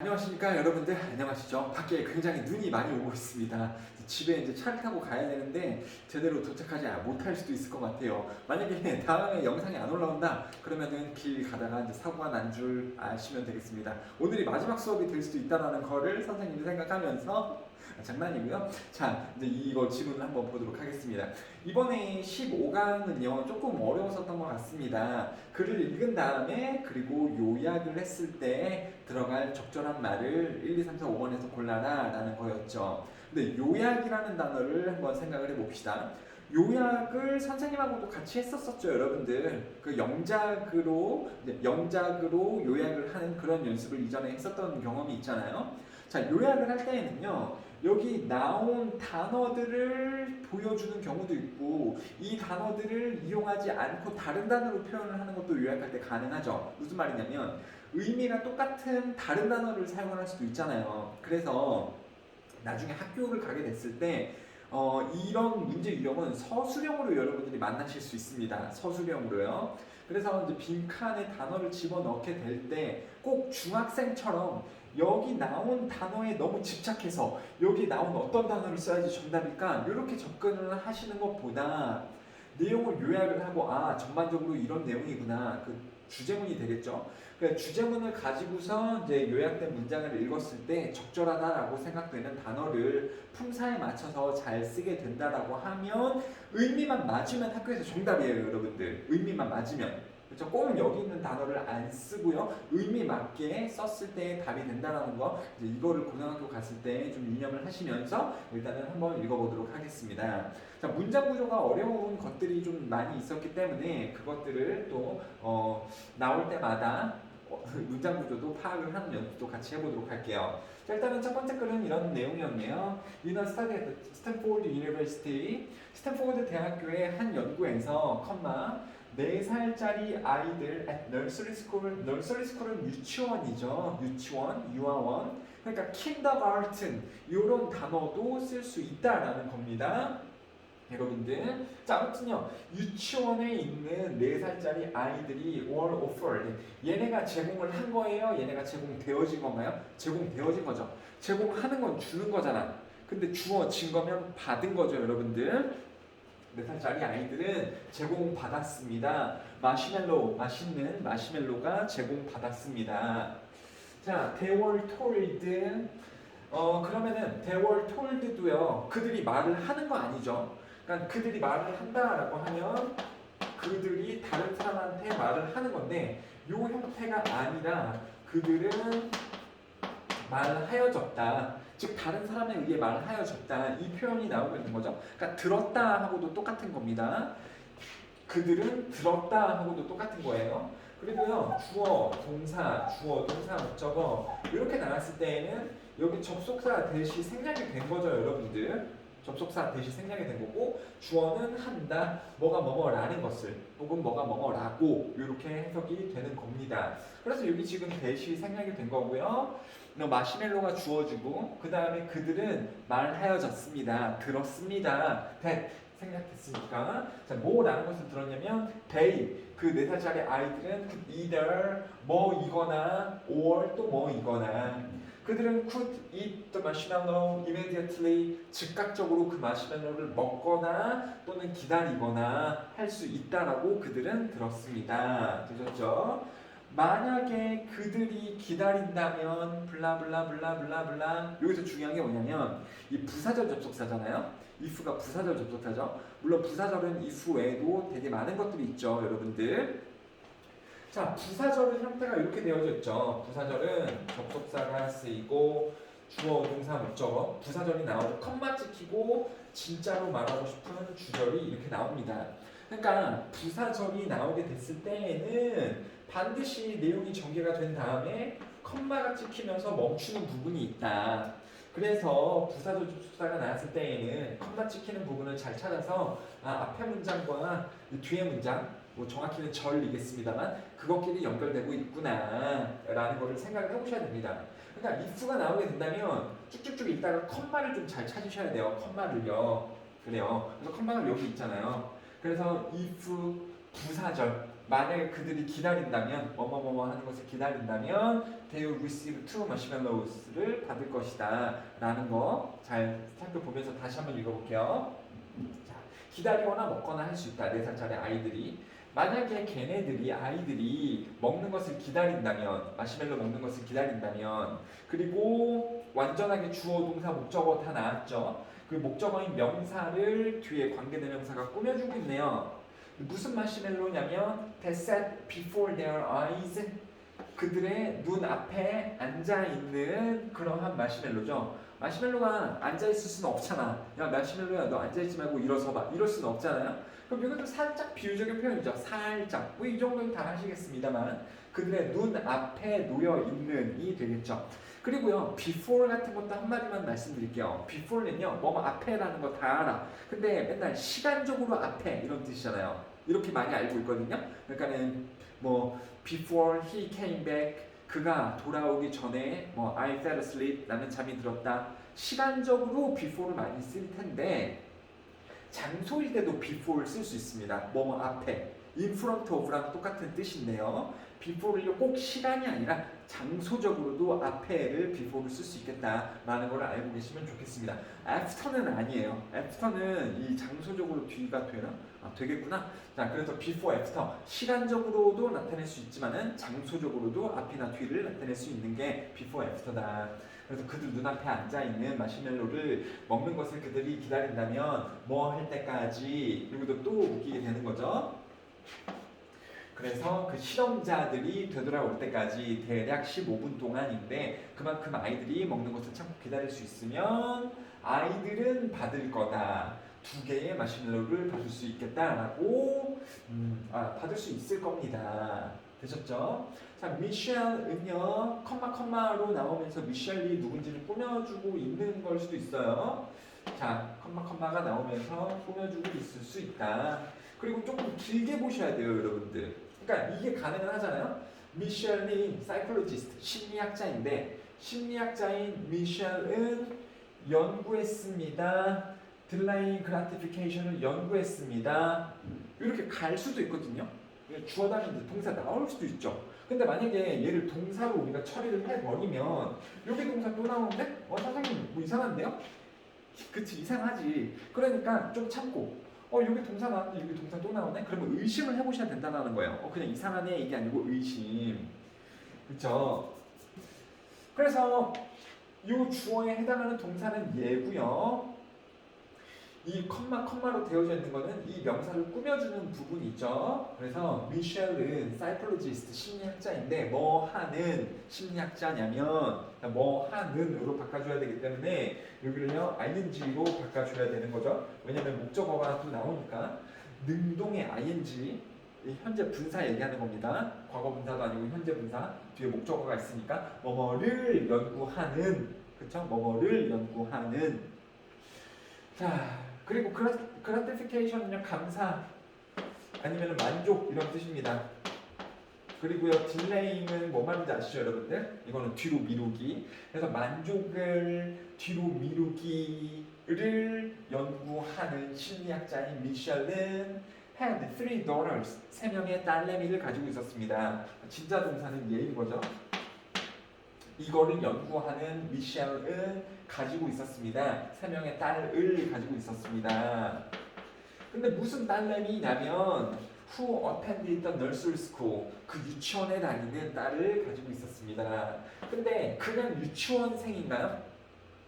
안녕하십니까 여러분들. 안녕하시죠. 밖에 굉장히 눈이 많이 오고 있습니다. 집에 이제 차를 타고 가야 되는데 제대로 도착하지 못할 수도 있을 것 같아요. 만약에 다음에 영상이 안 올라온다 그러면은 길 가다가 이제 사고가 난 줄 아시면 되겠습니다. 오늘이 마지막 수업이 될 수도 있다는 거를 선생님이 생각하면서 장난이고요. 자, 이제 이거 질문을 한번 보도록 하겠습니다. 이번에 15강은요 조금 어려웠었던 것 같습니다. 글을 읽은 다음에 그리고 요약을 했을 때 들어갈 적절한 말을 1, 2, 3, 4, 5번에서 골라라 라는 거였죠. 근데 요약이라는 단어를 한번 생각을 해봅시다. 요약을 선생님하고도 같이 했었었죠, 여러분들. 그 영작으로 요약을 하는 그런 연습을 이전에 했었던 경험이 있잖아요. 자, 요약을 할 때에는요, 여기 나온 단어들을 보여주는 경우도 있고, 이 단어들을 이용하지 않고 다른 단어로 표현을 하는 것도 요약할 때 가능하죠. 무슨 말이냐면, 의미가 똑같은 다른 단어를 사용할 수도 있잖아요. 그래서 나중에 학교를 가게 됐을 때 이런 문제 유형은 서술형으로 여러분들이 만나실 수 있습니다. 서술형으로요. 그래서 이제 빈칸에 단어를 집어넣게 될 때 꼭 중학생처럼 여기 나온 단어에 너무 집착해서 여기 나온 어떤 단어를 써야지 정답일까 이렇게 접근을 하시는 것보다 내용을 요약을 하고 전반적으로 이런 내용이구나, 그 주제문이 되겠죠. 그러니까 주제문을 가지고서 이제 요약된 문장을 읽었을 때 적절하다라고 생각되는 단어를 품사에 맞춰서 잘 쓰게 된다라고 하면 의미만 맞으면 학교에서 정답이에요, 여러분들. 의미만 맞으면. 그렇죠? 꼭 여기 있는 단어를 안 쓰고요. 의미 맞게 썼을 때 답이 된다라는 거, 이제 이거를 고등학교 갔을 때 좀 유념을 하시면서 일단은 한번 읽어보도록 하겠습니다. 자, 문장 구조가 어려운 것들이 좀 많이 있었기 때문에 그것들을 또 나올 때마다 문장 구조도 파악을 하는 연습도 같이 해보도록 할게요. 자, 일단은 첫 번째 글은 이런 내용이었네요. In a study at Stanford University, 스탠포드 대학교의 한 연구에서, 4살짜리 아이들 at nursery school, nursery school은 유치원이죠. 유치원, 유아원. 그러니까 kindergarten 이런 단어도 쓸 수 있다라는 겁니다. 여러분들, 자, 아무튼요, 유치원에 있는 4살짜리 아이들이 were offered, 얘네가 제공을 한 거예요? 얘네가 제공되어진 건가요? 제공되어진 거죠. 제공하는 건 주는 거잖아. 근데 주어진 거면 받은 거죠, 여러분들. 4살짜리 아이들은 제공받았습니다. 마시멜로, 맛있는 마시멜로가 제공받았습니다. 자, they were told, 그러면은 they were told도요, 그들이 말을 하는 거 아니죠. 그러니까 그들이 말을 한다라고 하면 그들이 다른 사람한테 말을 하는 건데, 이 형태가 아니라 그들은 말하여졌다, 즉 다른 사람에 의해 말하여졌다, 이 표현이 나오고 있는 거죠. 그러니까 들었다 하고도 똑같은 겁니다. 그들은 들었다 하고도 똑같은 거예요. 그리고요, 주어, 동사, 목적어 이렇게 나왔을 때에는 여기 접속사 대시 생략이 된 거죠, 여러분들. 접속사 대시 생략이 된 거고, 주어는 한다, 뭐가 뭐뭐라는 것을, 혹은 뭐가 뭐뭐라고, 이렇게 해석이 되는 겁니다. 그래서 여기 지금 대시 생략이 된 거고요. 마시멜로가 주어지고, 그 다음에 그들은 말하여졌습니다, 들었습니다. 생략했으니까. 자, 뭐라는 것을 들었냐면 they, 그 4살짜리 아이들은 could either 뭐이거나 or 또 뭐이거나, 그들은 could eat the marshmallow immediately, 즉각적으로 그 마시멜로를 먹거나 또는 기다리거나 할 수 있다라고 그들은 들었습니다. 되셨죠? 만약에 그들이 기다린다면 블라블라블라블라블라, 여기서 중요한 게 뭐냐면 이 부사절 접속사잖아요. if가 부사절 접속사죠. 물론 부사절은 if 외에도 되게 많은 것들이 있죠, 여러분들. 자, 부사절은 형태가 이렇게 되어져 있죠. 부사절은 접속사가 쓰이고 주어, 동사, 목적어, 부사절이 나오고 컴마 찍히고 진짜로 말하고 싶은 주절이 이렇게 나옵니다. 그러니까 부사절이 나오게 됐을 때에는 반드시 내용이 전개가 된 다음에 컴마가 찍히면서 멈추는 부분이 있다. 그래서 부사절 접속사가 나왔을 때에는 컴마 찍히는 부분을 잘 찾아서 앞에 문장과 뒤에 문장, 뭐 정확히는 절이겠습니다만 그것끼리 연결되고 있구나 라는 거를 생각을 해보셔야 됩니다. 그러니까 if가 나오게 된다면 쭉쭉쭉 읽다가 컴마를 좀 잘 찾으셔야 돼요. 컴마를요. 그래요. 그래서 컴마가 여기 있잖아요. 그래서 if 부사절, 만약에 그들이 기다린다면 뭐뭐뭐 하는 것을 기다린다면 they will receive two marshmallows를 받을 것이다 라는 거 잘 살펴보면서 다시 한번 읽어볼게요. 자, 기다리거나 먹거나 할 수 있다. 4살짜리 아이들이. 만약에 걔네들이 아이들이 먹는 것을 기다린다면 마시멜로 먹는 것을 기다린다면 그리고 완전하게 주어 동사 목적어 다 나왔죠. 그 목적어인 명사를 뒤에 관계대명사가 꾸며주고 있네요. 무슨 마시멜로냐면 they sat before their eyes 그들의 눈 앞에 앉아있는 그러한 마시멜로죠. 마시멜로가 앉아있을 수는 없잖아. 야 마시멜로야 너 앉아있지 말고 일어서봐 이럴 수는 없잖아요. 그럼 이것도 살짝 비유적인 표현이죠. 살짝 뭐 이 정도는 다 하시겠습니다만 그들의 눈 앞에 놓여있는이 되겠죠. 그리고요 before 같은 것도 한마디만 말씀드릴게요. before는요 뭐 앞에라는 거 다 알아. 근데 맨날 시간적으로 앞에 이런 뜻이잖아요. 이렇게 많이 알고 있거든요. 그러니까는 뭐 before he came back 그가 돌아오기 전에 뭐 I fell asleep 나는 잠이 들었다. 시간적으로 before를 많이 쓸 텐데 장소일 때도 before를 쓸 수 있습니다. 뭐 앞에 in front of랑 똑같은 뜻인데요. before를 꼭 시간이 아니라 장소적으로도 앞에를 before를 쓸 수 있겠다라는 걸 알고 계시면 좋겠습니다. after는 아니에요. after는 이 장소적으로 뒤가 되나? 아, 되겠구나. 자, 그래서 before, after 시간적으로도 나타낼 수 있지만은 장소적으로도 앞이나 뒤를 나타낼 수 있는 게 before, after다. 그래서 그들 눈앞에 앉아 있는 마시멜로를 먹는 것을 그들이 기다린다면 뭐 할 때까지 그리고 또 웃기게 되는 거죠. 그래서 그 실험자들이 되돌아올 때까지 대략 15분 동안인데 그만큼 아이들이 먹는 것을 참고 기다릴 수 있으면 아이들은 받을 거다. 2개의 마시멜로를 받을 수 있겠다라고 받을 수 있을 겁니다. 되셨죠? 자, 미셸은요 컴마로 나오면서 미셸이 누군지를 꾸며주고 있는 걸 수도 있어요. 자, 컴마가 나오면서 꾸며주고 있을 수 있다. 그리고 조금 길게 보셔야 돼요, 여러분들. 그러니까 이게 가능은 하잖아요. 미셸이 사이콜로지스트, 심리학자인데 심리학자인 미셸은 연구했습니다. 딜레이 그라티피케이션을 연구했습니다. 이렇게 갈 수도 있거든요. 주어 다니는데 동사 나올 수도 있죠. 근데 만약에 얘를 동사로 우리가 처리를 해버리면 여기 동사 또 나오는데? 선생님 뭐 이상한데요? 그치 이상하지. 그러니까 좀 참고 여기 동사 나왔는데 여기 동사 또 나오네? 그러면 의심을 해보셔야 된다는 거예요. 그냥 이상하네 이게 아니고 의심. 그쵸? 그래서 이 주어에 해당하는 동사는 얘고요. 이 컴마로 되어져 있는 거는 이 명사를 꾸며주는 부분이 있죠. 그래서 미셸은 사이콜로지스트 심리학자인데 뭐 하는 심리학자냐면 뭐 하는으로 바꿔줘야 되기 때문에 여기를요 ing로 바꿔줘야 되는 거죠. 왜냐면 목적어가 또 나오니까 능동의 ing 현재 분사 얘기하는 겁니다. 과거 분사도 아니고 현재 분사 뒤에 목적어가 있으니까 뭐뭐를 연구하는 그쵸? 뭐뭐를 연구하는 자 그리고 gratification은요 감사 아니면 만족 이런 뜻입니다. 그리고요 delaying은 뭐 말인지 아시죠 여러분들? 이거는 뒤로 미루기. 그래서 만족을 뒤로 미루기를 연구하는 심리학자인 미셸은 had 3 daughters 3명의 딸내미를 가지고 있었습니다. 진짜 동사는 얘인 거죠. 이거를 연구하는 미셸은 가지고 있었습니다. 3명의 딸을 가지고 있었습니다. 근데 무슨 딸내미냐면 who attended the nursery school 그 유치원에 다니는 딸을 가지고 있었습니다. 근데 그냥 유치원생인가요?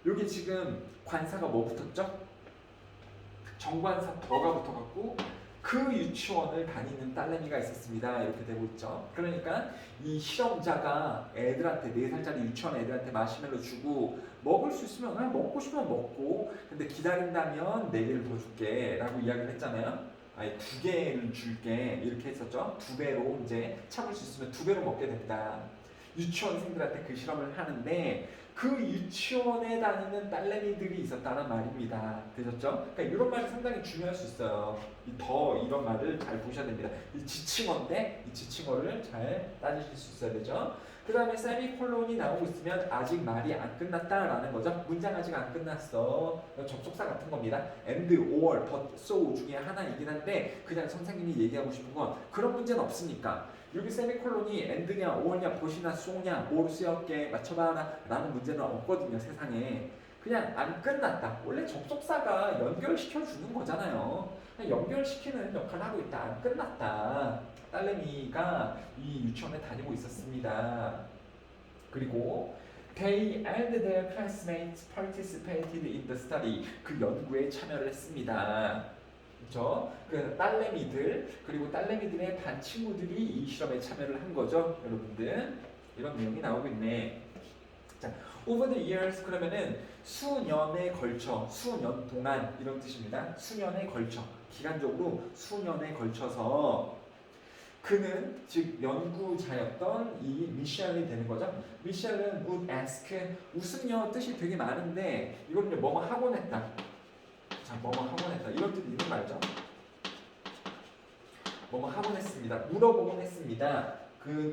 여기 지금 관사가 뭐 붙었죠? 정관사 더가 붙어갖고 그 유치원을 다니는 딸내미가 있었습니다. 이렇게 되고 있죠. 그러니까 이 실험자가 애들한테 4살짜리 유치원 애들한테 마시멜로 주고 먹을 수 있으면 그냥 먹고 싶으면 먹고 근데 기다린다면 4개를 더 줄게 라고 이야기를 했잖아요. 아니 2개를 줄게 이렇게 했었죠. 2배로 이제 참을 수 있으면 2배로 먹게 된다. 유치원생들한테 그 실험을 하는데 그 유치원에 다니는 딸내미들이 있었다는 말입니다. 되셨죠? 그러니까 이런 말이 상당히 중요할 수 있어요. 이런 말을 잘 보셔야 됩니다. 이 지칭어인데 이 지칭어를 잘 따지실 수 있어야 되죠. 그 다음에 세미콜론이 나오고 있으면 아직 말이 안 끝났다라는 거죠. 문장 아직 안 끝났어. 접속사 같은 겁니다. and, or, but, so 중에 하나이긴 한데 그냥 선생님이 얘기하고 싶은 건 그런 문제는 없으니까 여기 세미콜론이 and냐, or냐, but이나 so냐, 뭐로 쓰였게 맞춰봐라 라는 문제는 없거든요. 세상에. 그냥 안 끝났다. 원래 접속사가 연결시켜 주는 거잖아요. 연결시키는 역할을 하고 있다. 안 끝났다. 딸내미가 이 유치원에 다니고 있었습니다. 그리고 They and their classmates participated in the study. 그 연구에 참여를 했습니다. 그렇죠? 그 딸내미들 그리고 딸내미들의 반 친구들이 이 실험에 참여를 한 거죠, 여러분들. 이런 내용이 나오고 있네. 자, over the years 그러면은 수년에 걸쳐, 수년 동안 이런 뜻입니다. 수년에 걸쳐, 기간적으로 수년에 걸쳐서 그는 즉 연구자였던 이 미셸이 되는 거죠. 미셸은 would ask 웃음요 뜻이 되게 많은데 이거는요 뭐뭐 하곤 했다. 자, 뭐뭐 하곤 했다. 이런 뜻이 있는 말이죠. 뭐뭐 하곤 했습니다. 물어보곤 했습니다.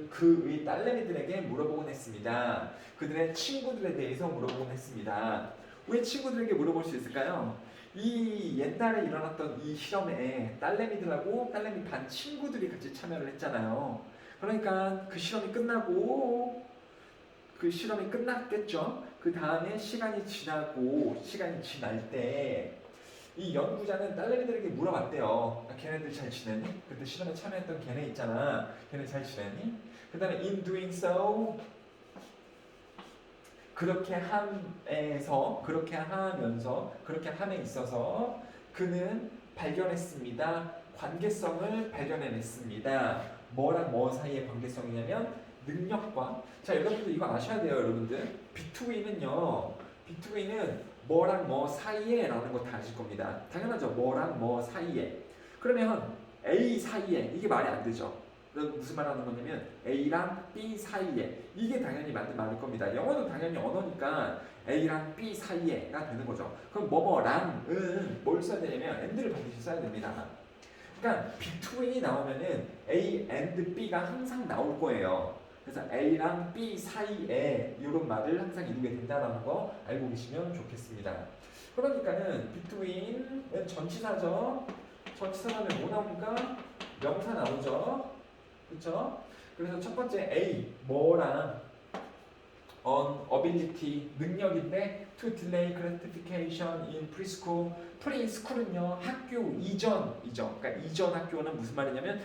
그의 딸내미들에게 물어보곤 했습니다. 그들의 친구들에 대해서 물어보곤 했습니다. 왜 친구들에게 물어볼 수 있을까요? 이 옛날에 일어났던 이 실험에 딸내미들하고 딸내미 반 친구들이 같이 참여를 했잖아요. 그러니까 그 실험이 끝나고 그 실험이 끝났겠죠. 그 다음에 시간이 지날 때 이 연구자는 딸내미들에게 물어봤대요. 걔네들 잘 지내니? 그때 실험에 참여했던 걔네 있잖아. 걔네 잘 지내니? 그 다음에 in doing so 그렇게 함에서 그렇게 하면서 그렇게 함에 있어서 그는 발견했습니다. 관계성을 발견해냈습니다. 뭐랑 뭐 사이의 관계성이냐면 능력과 자 여러분들 이거 아셔야 돼요. 여러분들 between은 뭐랑 뭐 사이에 라는 거 다 아실 겁니다. 당연하죠. 뭐랑 뭐 사이에 그러면 A 사이에 이게 말이 안 되죠. 무슨 말 하는 거냐면 A랑 B 사이에 이게 당연히 맞는 말일 겁니다. 영어는 당연히 언어니까 A랑 B 사이에가 되는 거죠. 그럼 뭐뭐랑은 뭘 써야 되냐면 and를 반드시 써야 됩니다. 그러니까 between이 나오면은 A and B가 항상 나올 거예요. 그래서 A랑 B 사이에 이런 말을 항상 이루게 된다는 거 알고 계시면 좋겠습니다. 그러니까는 between은 전치사죠. 전치사라면 뭐 나옵니까? 명사 나오죠. 그렇죠? 그래서 첫 번째 A 뭐랑 on ability 능력인데 to delay gratification in preschool. preschool은요 학교 이전이죠. 그러니까 이전 학교는 무슨 말이냐면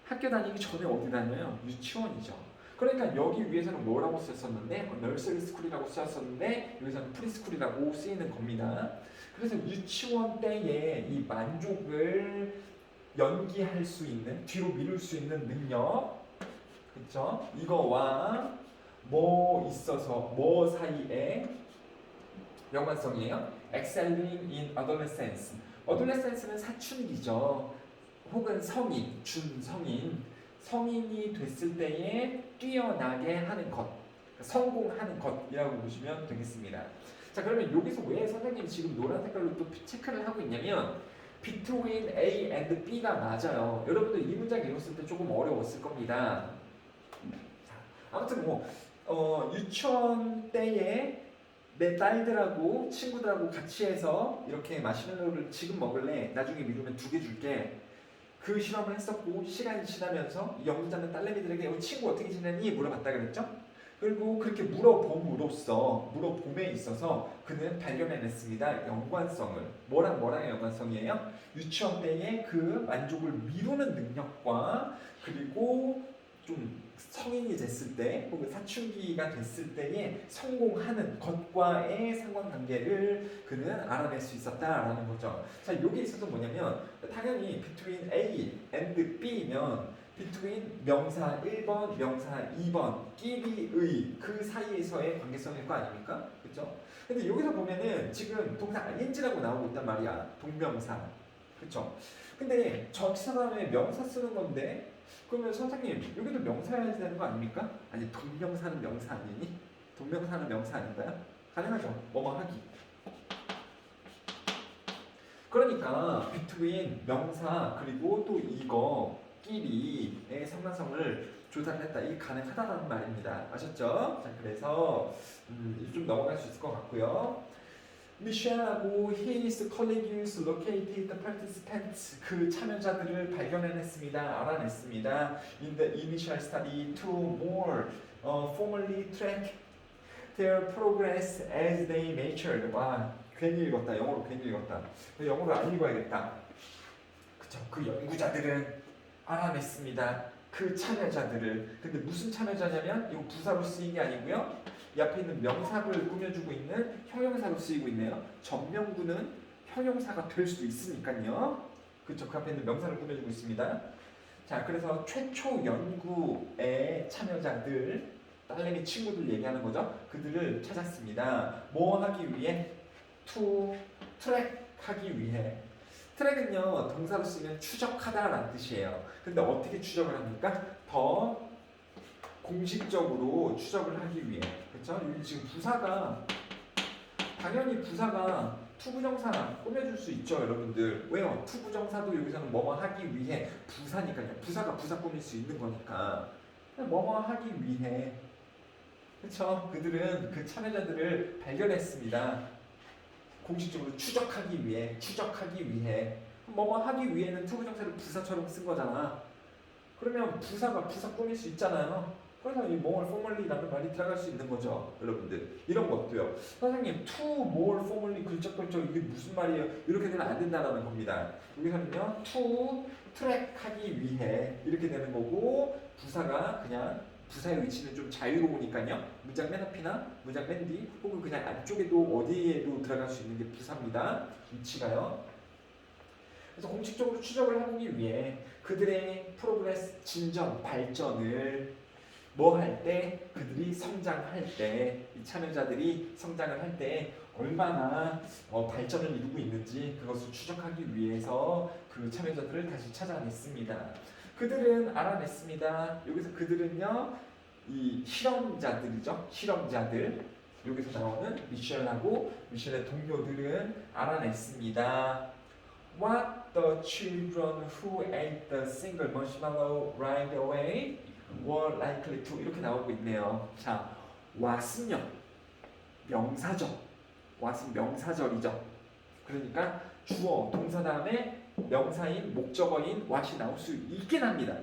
학교 다니기 전에 어디 다녀요? 유치원이죠. 그러니까 여기 위에서는 뭐라고 썼었는데 nursery school이라고 쓰였었는데 여기서는 preschool이라고 쓰이는 겁니다. 그래서 유치원 때에 이 만족을 연기할 수 있는 뒤로 미룰 수 있는 능력 그쵸? 이거와 뭐 있어서 뭐 사이에 연관성이에요. excelling in adolescence. adolescence는 사춘기죠. 혹은 성인, 준성인, 성인이 됐을 때에 뛰어나게 하는 것, 성공하는 것이라고 보시면 되겠습니다. 자 그러면 여기서 왜 선생님이 지금 노란 색깔로 또 체크를 하고 있냐면 between A and B가 맞아요. 여러분들 이 문장 읽었을 때 조금 어려웠을 겁니다. 아무튼 유치원 때에 내 딸들하고 친구들하고 같이 해서 이렇게 마시멜로를 지금 먹을래? 나중에 미루면 2개 줄게. 그 실험을 했었고 시간이 지나면서 연구자는 딸내미들에게 우리 친구 어떻게 지내니? 물어봤다 그랬죠? 그리고 그렇게 물어봄에 있어서 그는 발견해냈습니다. 연관성을. 뭐랑 뭐랑의 연관성이에요? 유치원 때의 그 만족을 미루는 능력과 그리고 좀 성인이 됐을 때 혹은 사춘기가 됐을 때에 성공하는 것과의 상관관계를 그는 알아낼 수 있었다라는 거죠. 자, 여기 있어서 뭐냐면 당연히 between A and B면 between 명사 1번, 명사 2번 끼리의 그 사이에서의 관계성일 거 아닙니까? 그렇죠? 근데 여기서 보면은 지금 동사 ing라고 나오고 있단 말이야. 동명사. 그렇죠? 근데 전치사 다음에 명사 쓰는 건데 그러면 선생님 여기도 명사여야 되는 거 아닙니까? 아니 동명사는 명사 아니니? 동명사는 명사 아닌가요? 가능하죠. 뭐뭐 하기. 그러니까 between 명사 그리고 또 이거 끼리의 상관성을 조사를 했다. 이게 가능하다라는 말입니다. 아셨죠? 자, 그래서 이제 좀 넘어갈 수 있을 것 같고요. 미셸하고 his colleagues located the participants 그 참여자들을 발견해냈습니다. 알아냈습니다. In the initial study to more formally track their progress as they matured. 와, 괜히 읽었다. 영어로 괜히 읽었다. 영어로 안 읽어야겠다. 그쵸? 그 연구자들은 알아냈습니다. 그 참여자들을. 근데 무슨 참여자냐면 이거 부사로 쓰인 게 아니고요. 이 앞에 있는 명사를 꾸며주고 있는 형용사로 쓰이고 있네요. 전명구는 형용사가 될 수도 있으니까요. 그쵸? 그 앞에 있는 명사를 꾸며주고 있습니다. 자, 그래서 최초 연구의 참여자들, 딸내미 친구들 얘기하는 거죠. 그들을 찾았습니다. 뭐 하기 위해? to track 하기 위해. 트랙은요 동사로 쓰면 추적하다라는 뜻이에요. 근데 어떻게 추적을 합니까? 더 공식적으로 추적을 하기 위해. 그렇죠? 여기 지금 부사가 당연히 부사가 투부정사 꾸며줄 수 있죠, 여러분들. 왜요? 투부정사도 여기서는 뭐뭐 하기 위해 부사니까요. 부사가 부사 꾸밀 수 있는 거니까. 뭐뭐 하기 위해. 그렇죠? 그들은 그 참여자들을 발견했습니다. 공식적으로 추적하기 위해 뭐뭐 하기 위해는 투부정사를 부사처럼 쓴 거잖아. 그러면 부사가 부사 꾸밀 수 있잖아요. 그래서 이 more formally라는 말이 들어갈 수 있는 거죠, 여러분들. 이런 것도요. 선생님, to more formally 글적글적 이게 무슨 말이에요? 이렇게 되면 안 된다는 겁니다. 여기서는요, to track 하기 위해 이렇게 되는 거고 부사가 그냥 부사의 위치는 좀 자유로우니까요. 문장 맨 앞이나 문장 맨 뒤 혹은 그냥 안쪽에도 어디에도 들어갈 수 있는 게 부사입니다. 위치가요. 그래서 공식적으로 추적을 하기 위해 그들의 프로그레스, 진전, 발전을 뭐 할 때? 그들이 성장할 때, 이 참여자들이 성장을 할 때 얼마나 발전을 이루고 있는지 그것을 추적하기 위해서 그 참여자들을 다시 찾아냈습니다. 그들은 알아냈습니다. 여기서 그들은요, 이 실험자들이죠. 실험자들. 여기서 나오는 미셸하고 미셸의 동료들은 알아냈습니다. What the children who ate the single marshmallow right away were likely to 이렇게 나오고 있네요. 자, what은요 명사절. what은 명사절이죠. 그러니까 주어, 동사 다음에 명사인 목적어인 what이 나올 수 있긴 합니다.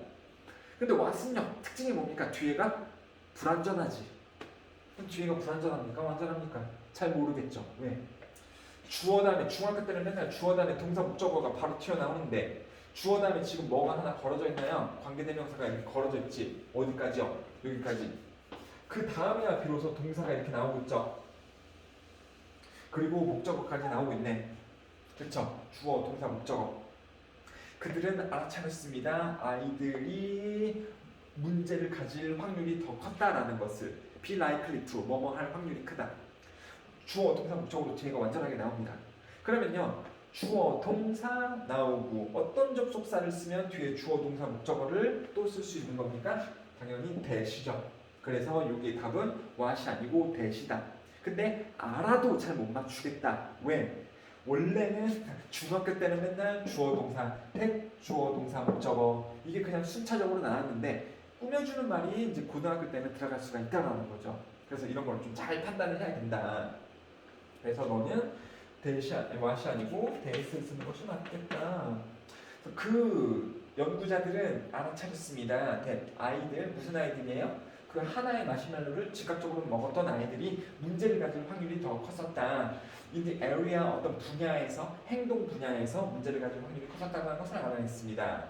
근데 what은요 특징이 뭡니까? 뒤에가 불완전하지. 뒤에가 불완전합니까? 완전합니까? 잘 모르겠죠. 왜? 주어 다음에 중학교 때는 맨날 주어 다음에 동사 목적어가 바로 튀어나오는데 주어 다음에 지금 뭐가 하나 걸어져 있나요? 관계대명사가 이렇게 걸어져 있지. 어디까지요? 여기까지. 그 다음에야 비로소 동사가 이렇게 나오고 있죠. 그리고 목적어까지 나오고 있네. 그렇죠? 주어, 동사, 목적어. 그들은 알아차렸습니다. 아이들이 문제를 가질 확률이 더 컸다라는 것을. be likely to, 뭐뭐 할 확률이 크다. 주어, 동사, 목적어로 뒤에가 완전하게 나옵니다. 그러면요. 주어, 동사 나오고 어떤 접속사를 쓰면 뒤에 주어, 동사, 목적어를 또 쓸 수 있는 겁니까? 당연히 대시죠. 그래서 여기 답은 what이 아니고 대시다. 근데 알아도 잘 못 맞추겠다. 왜? 원래는 중학교 때는 맨날 주어, 동사, 주어, 동사, 목적어 이게 그냥 순차적으로 나왔는데 꾸며주는 말이 이제 고등학교 때는 들어갈 수가 있다는 거죠. 그래서 이런 걸 좀 잘 판단을 해야 된다. 그래서 너는 what이 아니고 대시를 쓰는 것이 맞겠다. 그 연구자들은 알아차렸습니다. 아이들, 무슨 아이들이에요? 그 하나의 마시멜로를 즉각적으로 먹었던 아이들이 문제를 가질 확률이 더 컸었다. In the area 어떤 분야에서 행동 분야에서 문제를 가질 확률이 컸었다는 것을 알아냈습니다.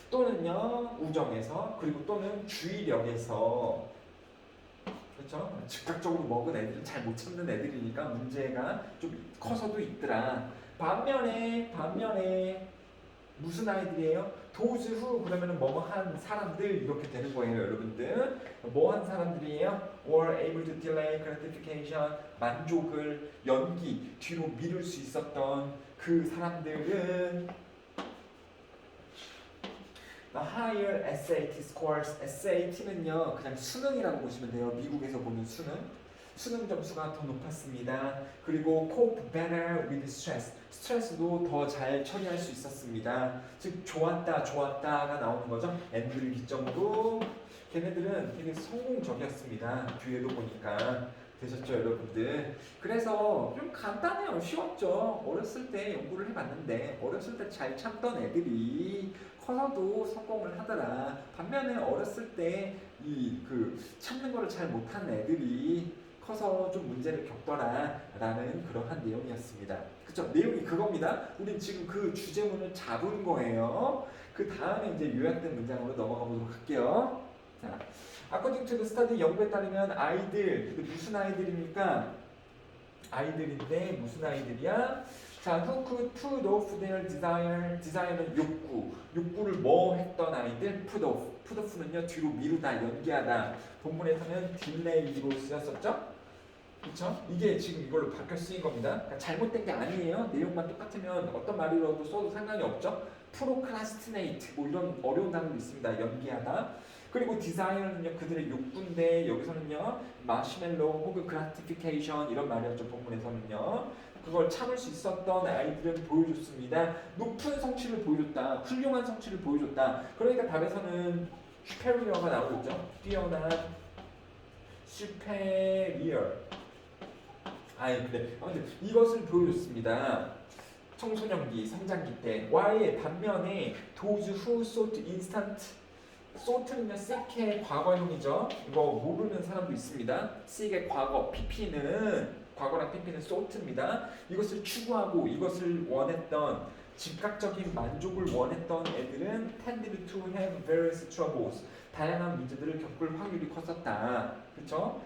또는요 우정에서 그리고 또는 주의력에서 그렇죠? 즉각적으로 먹은 애들은 잘 못 참는 애들이니까 문제가 좀 커서도 있더라. 반면에 무슨 아이들이에요? those who 그러면은 뭐한 사람들 이렇게 되는 거예요, 여러분들. 뭐한 사람들이에요? were able to delay gratification 만족을 연기 뒤로 미룰 수 있었던 그 사람들은 higher SAT scores. SAT는요 그냥 수능이라고 보시면 돼요. 미국에서 보는 수능 점수가 더 높았습니다. 그리고 cope better with stress. 스트레스도 더 잘 처리할 수 있었습니다. 즉 좋았다가 나오는 거죠. and를 기점으로 걔네들은 되게 성공적이었습니다. 뒤에도 보니까. 되셨죠, 여러분들? 그래서 좀 간단해요. 쉬웠죠. 어렸을 때 연구를 해봤는데 어렸을 때 잘 참던 애들이 커서도 성공을 하더라. 반면에 어렸을 때 이 그 참는 거를 잘 못하는 애들이 커서 좀 문제를 겪더라라는 그러한 내용이었습니다. 그쵸? 내용이 그겁니다. 우린 지금 그 주제문을 잡은 거예요. 그 다음에 이제 요약된 문장으로 넘어가 보도록 할게요. 자, according to the study, 연구에 따르면 아이들, 무슨 아이들입니까? 아이들인데 무슨 아이들이야? 자, who could put off their desire, desire는 욕구, 욕구를 뭐 했던 아이들? put off는요 뒤로 미루다, 연기하다. 본문에서는 delay로 쓰였었죠? 그렇죠? 이게 지금 이걸로 바뀌어 쓰인 겁니다. 그러니까 잘못된 게 아니에요. 내용만 똑같으면 어떤 말이라도 써도 상관이 없죠. procrastinate 뭐 이런 어려운 단어도 있습니다. 연기하다. 그리고 desire는요 그들의 욕구인데 여기서는요 마시멜로우 혹은 gratification 이런 말이었죠. 본문에서는요 그걸 참을 수 있었던 아이들은 보여줬습니다. 높은 성취를 보여줬다. 훌륭한 성취를 보여줬다. 그러니까 답에서는 superior가 나오고 있죠. 뛰어난 superior. 그래. 아무튼 이것을 보여줬습니다. 청소년기, 성장기 때. Y의 반면에 those who sought instant. sought는요 seek의 과거형이죠. 이거 모르는 사람도 있습니다. seek의 과거, pp는 과거랑 pp는 sought입니다. 이것을 추구하고 이것을 원했던 즉각적인 만족을 원했던 애들은 tended to have various troubles. 다양한 문제들을 겪을 확률이 컸었다. 그렇죠?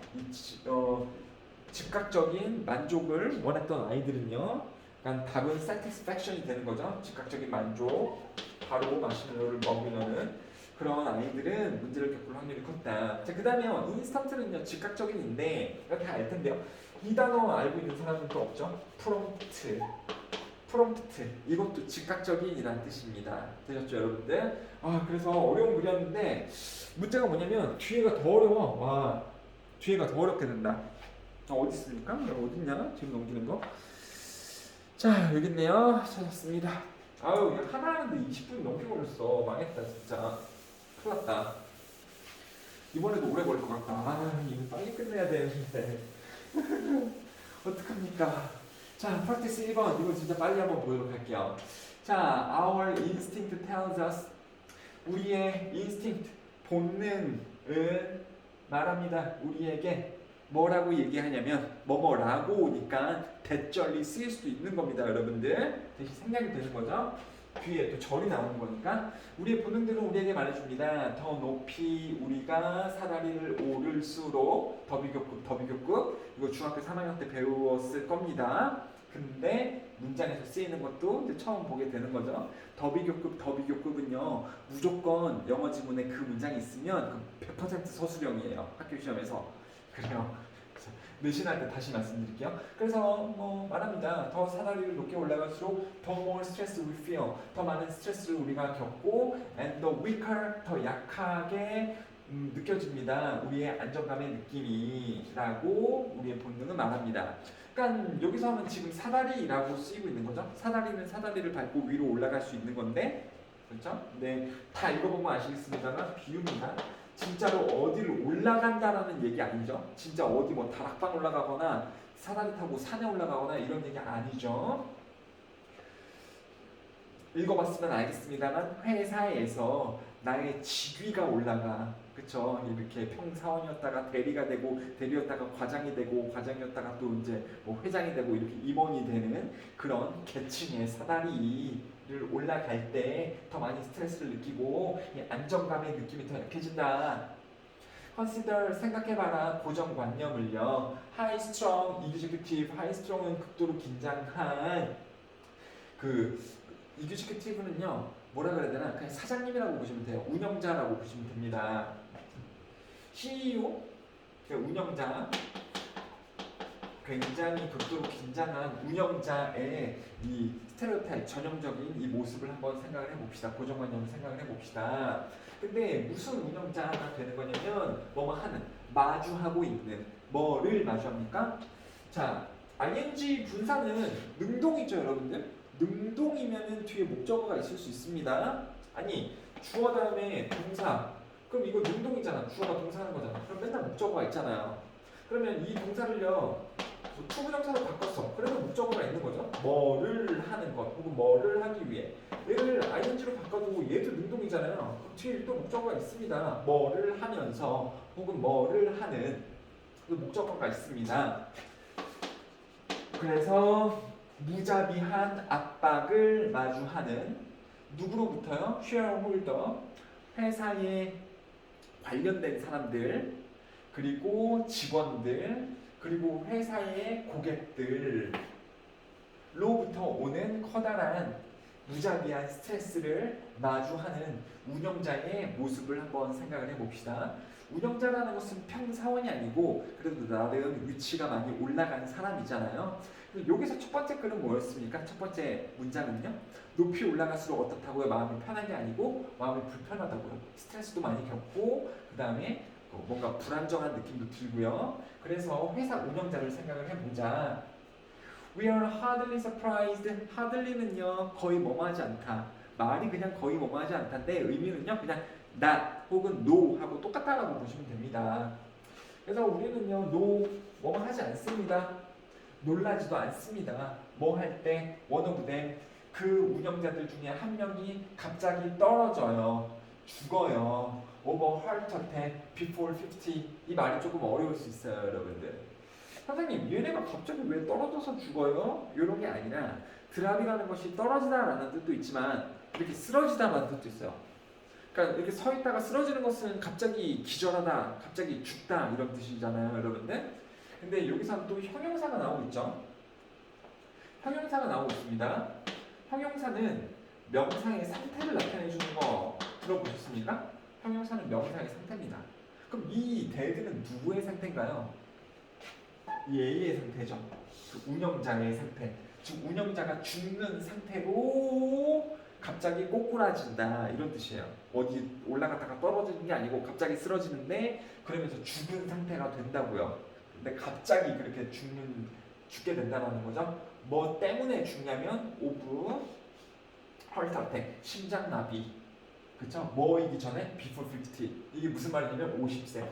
즉각적인 만족을 원했던 아이들은요. 그러니까 답은 satisfaction이 되는 거죠. 즉각적인 만족, 바로 마시멜로를 먹으면은 그런 아이들은 문제를 겪을 확률이 컸다. 자, 그 다음에요. 인스턴트는요 즉각적인인데 이거 다 알 텐데요. 이 단어 알고 있는 사람은 또 없죠? 프롬프트 이것도 즉각적인이라는 뜻입니다. 되셨죠, 여러분들? 그래서 어려운 글이었는데 문제가 뭐냐면 뒤에가 더 어려워. 와, 뒤에가 더 어렵게 된다. 어디 있습니까? 어딨냐? 지금 넘기는 거. 자, 여기 있네요. 찾았습니다. 이거 하나 하는데 20분 넘게 걸렸어. 망했다, 진짜. 큰일 났다. 이번에도 오래 걸릴 것 같다. 이거 빨리 끝내야 되는데. 어떡합니까? 자, practice 1번. 이거 진짜 빨리 한번 보도록 할게요. 자, our instinct tells us. 우리의 instinct, 본능은 말합니다. 우리에게 뭐라고 얘기하냐면 뭐뭐라고 오니까 대절리 쓰일 수도 있는 겁니다. 여러분들 대신 생략이 되는 거죠. 뒤에 또 절이 나오는 거니까 우리의 본능들은 우리에게 말해줍니다. 더 높이 우리가 사다리를 오를수록 더 비교급 이거 중학교 3학년 때 배웠을 겁니다. 근데 문장에서 쓰이는 것도 이제 처음 보게 되는 거죠. 더 비교급은요 무조건 영어 지문에 그 문장이 있으면 100% 서술형이에요. 학교 시험에서. 그래요. 내신할 때 다시 말씀드릴게요. 그래서 뭐 말합니다. 더 사다리를 높게 올라갈수록 더 more stress we feel. 더 많은 스트레스를 우리가 겪고 and the weaker 더 약하게 느껴집니다. 우리의 안정감의 느낌이라고 우리의 본능은 말합니다. 그러니까 여기서 하면 지금 사다리라고 쓰이고 있는 거죠. 사다리는 사다리를 밟고 위로 올라갈 수 있는 건데 그렇죠? 네, 다 읽어보면 아시겠습니다만 비유입니다. 진짜로 어디를 올라간다라는 얘기 아니죠. 진짜 어디 뭐 다락방 올라가거나 사다리 타고 산에 올라가거나 이런 얘기 아니죠. 읽어봤으면 알겠습니다만 회사에서 나의 직위가 올라가. 그쵸? 이렇게 평사원이었다가 대리가 되고 대리였다가 과장이 되고 과장이었다가 또 이제 뭐 회장이 되고 이렇게 임원이 되는 그런 계층의 사다리를 올라갈 때 더 많이 스트레스를 느끼고 이 안정감의 느낌이 더 약해진다. Consider 생각해봐라 고정관념을요. High strong executive, high strong은 극도로 긴장한 그 executive는요 뭐라 그래야 되나 그냥 사장님이라고 보시면 돼요. 운영자라고 보시면 됩니다. CEO 운영자 굉장히 극도로 긴장한 운영자의 이 스테레오타입 전형적인 이 모습을 한번 생각을 해봅시다. 고정관념을 생각을 해봅시다. 근데 무슨 운영자가 되는 거냐면 뭐뭐 하는 마주하고 있는 뭐를 마주합니까? 자 ing 분사는 능동이죠 여러분들. 능동이면은 뒤에 목적어가 있을 수 있습니다. 아니 주어 다음에 동사 그럼 이거 능동이잖아. 주어가 동사하는 거잖아. 그럼 맨날 목적어가 있잖아요. 그러면 이 동사를요 투부정사로 바꿨어. 그래도 목적어가 있는 거죠. 뭐를 하는 것 혹은 뭐를 하기 위해. 얘를 ing로 바꿔도 얘도 능동이잖아요. 그럼 뒤에 또 목적어가 있습니다. 뭐를 하면서 혹은 뭐를 하는 그 목적어가 있습니다. 그래서 무자비한 압박을 마주하는 누구로부터요? 쉐어홀더, 회사에 관련된 사람들, 그리고 직원들, 그리고 회사의 고객들로부터 오는 커다란 무자비한 스트레스를 마주하는 운영자의 모습을 한번 생각을 해봅시다. 운영자라는 것은 평사원이 아니고 그래도 나름 위치가 많이 올라간 사람이잖아요. 여기서 첫 번째 글은 뭐였습니까? 첫 번째 문장은요. 높이 올라갈수록 어떻다고요? 마음이 편한 게 아니고 마음이 불편하다고요. 스트레스도 많이 겪고 그 다음에 뭔가 불안정한 느낌도 들고요. 그래서 회사 운영자를 생각을 해보자. We are hardly surprised. hardly는요 거의 뭐뭐하지 않다. 말이 그냥 거의 뭐뭐하지 않다인데 의미는요 그냥 not 혹은 no 하고 똑같다라고 보시면 됩니다. 그래서 우리는요 no 뭐뭐하지 않습니다. 놀라지도 않습니다. 뭐 할 때 one of them 그 운영자들 중에 한 명이 갑자기 떨어져요. 죽어요. over heart attack before 50. 이 말이 조금 어려울 수 있어요, 여러분들. 선생님, 얘네가 갑자기 왜 떨어져서 죽어요? 이런 게 아니라 드랍이라는 것이 떨어지다라는 뜻도 있지만 이렇게 쓰러지다라는 뜻도 있어요. 그러니까 이렇게 서 있다가 쓰러지는 것은 갑자기 기절하다, 갑자기 죽다 이런 뜻이잖아요, 여러분들. 근데 여기서는 또 형용사가 나오고 있죠. 형용사가 나오고 있습니다. 형용사는 명사의 상태를 나타내 주는 거 들어보셨습니까? 형용사는 명사의 상태입니다. 그럼 이 dead는 누구의 상태인가요? 이 A의 상태죠. 그 운영자의 상태. 즉 운영자가 죽는 상태로 갑자기 꼬꾸라진다 이런 뜻이에요. 어디 올라갔다가 떨어지는 게 아니고 갑자기 쓰러지는데 그러면서 죽은 상태가 된다고요. 근데 갑자기 그렇게 죽게 된다는 거죠. 뭐 때문에 죽냐면 오브 헐트어택 심장마비. 그쵸? 뭐이기 전에 before 50. 이게 무슨 말이냐면 50세.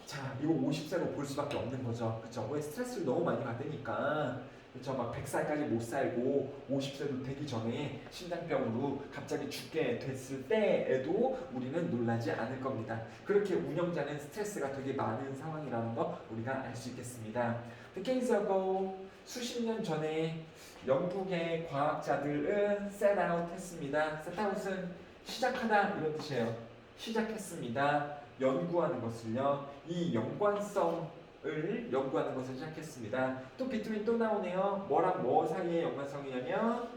자, 이거 50세로 볼 수밖에 없는 거죠. 그쵸? 왜 스트레스를 너무 많이 받으니까. 그쵸? 막 100살까지 못 살고 50세도 되기 전에 심장병으로 갑자기 죽게 됐을 때에도 우리는 놀라지 않을 겁니다. 그렇게 운영자는 스트레스가 되게 많은 상황이라는 거 우리가 알 수 있겠습니다. Decades ago, 수십 년 전에 영국의 과학자들은 set out 했습니다. set out은 시작하다 이런 뜻이에요. 시작했습니다. 연구하는 것을요. 이 연관성을 연구하는 것을 시작했습니다. 또 between 또 나오네요. 뭐랑 뭐 사이의 연관성이냐면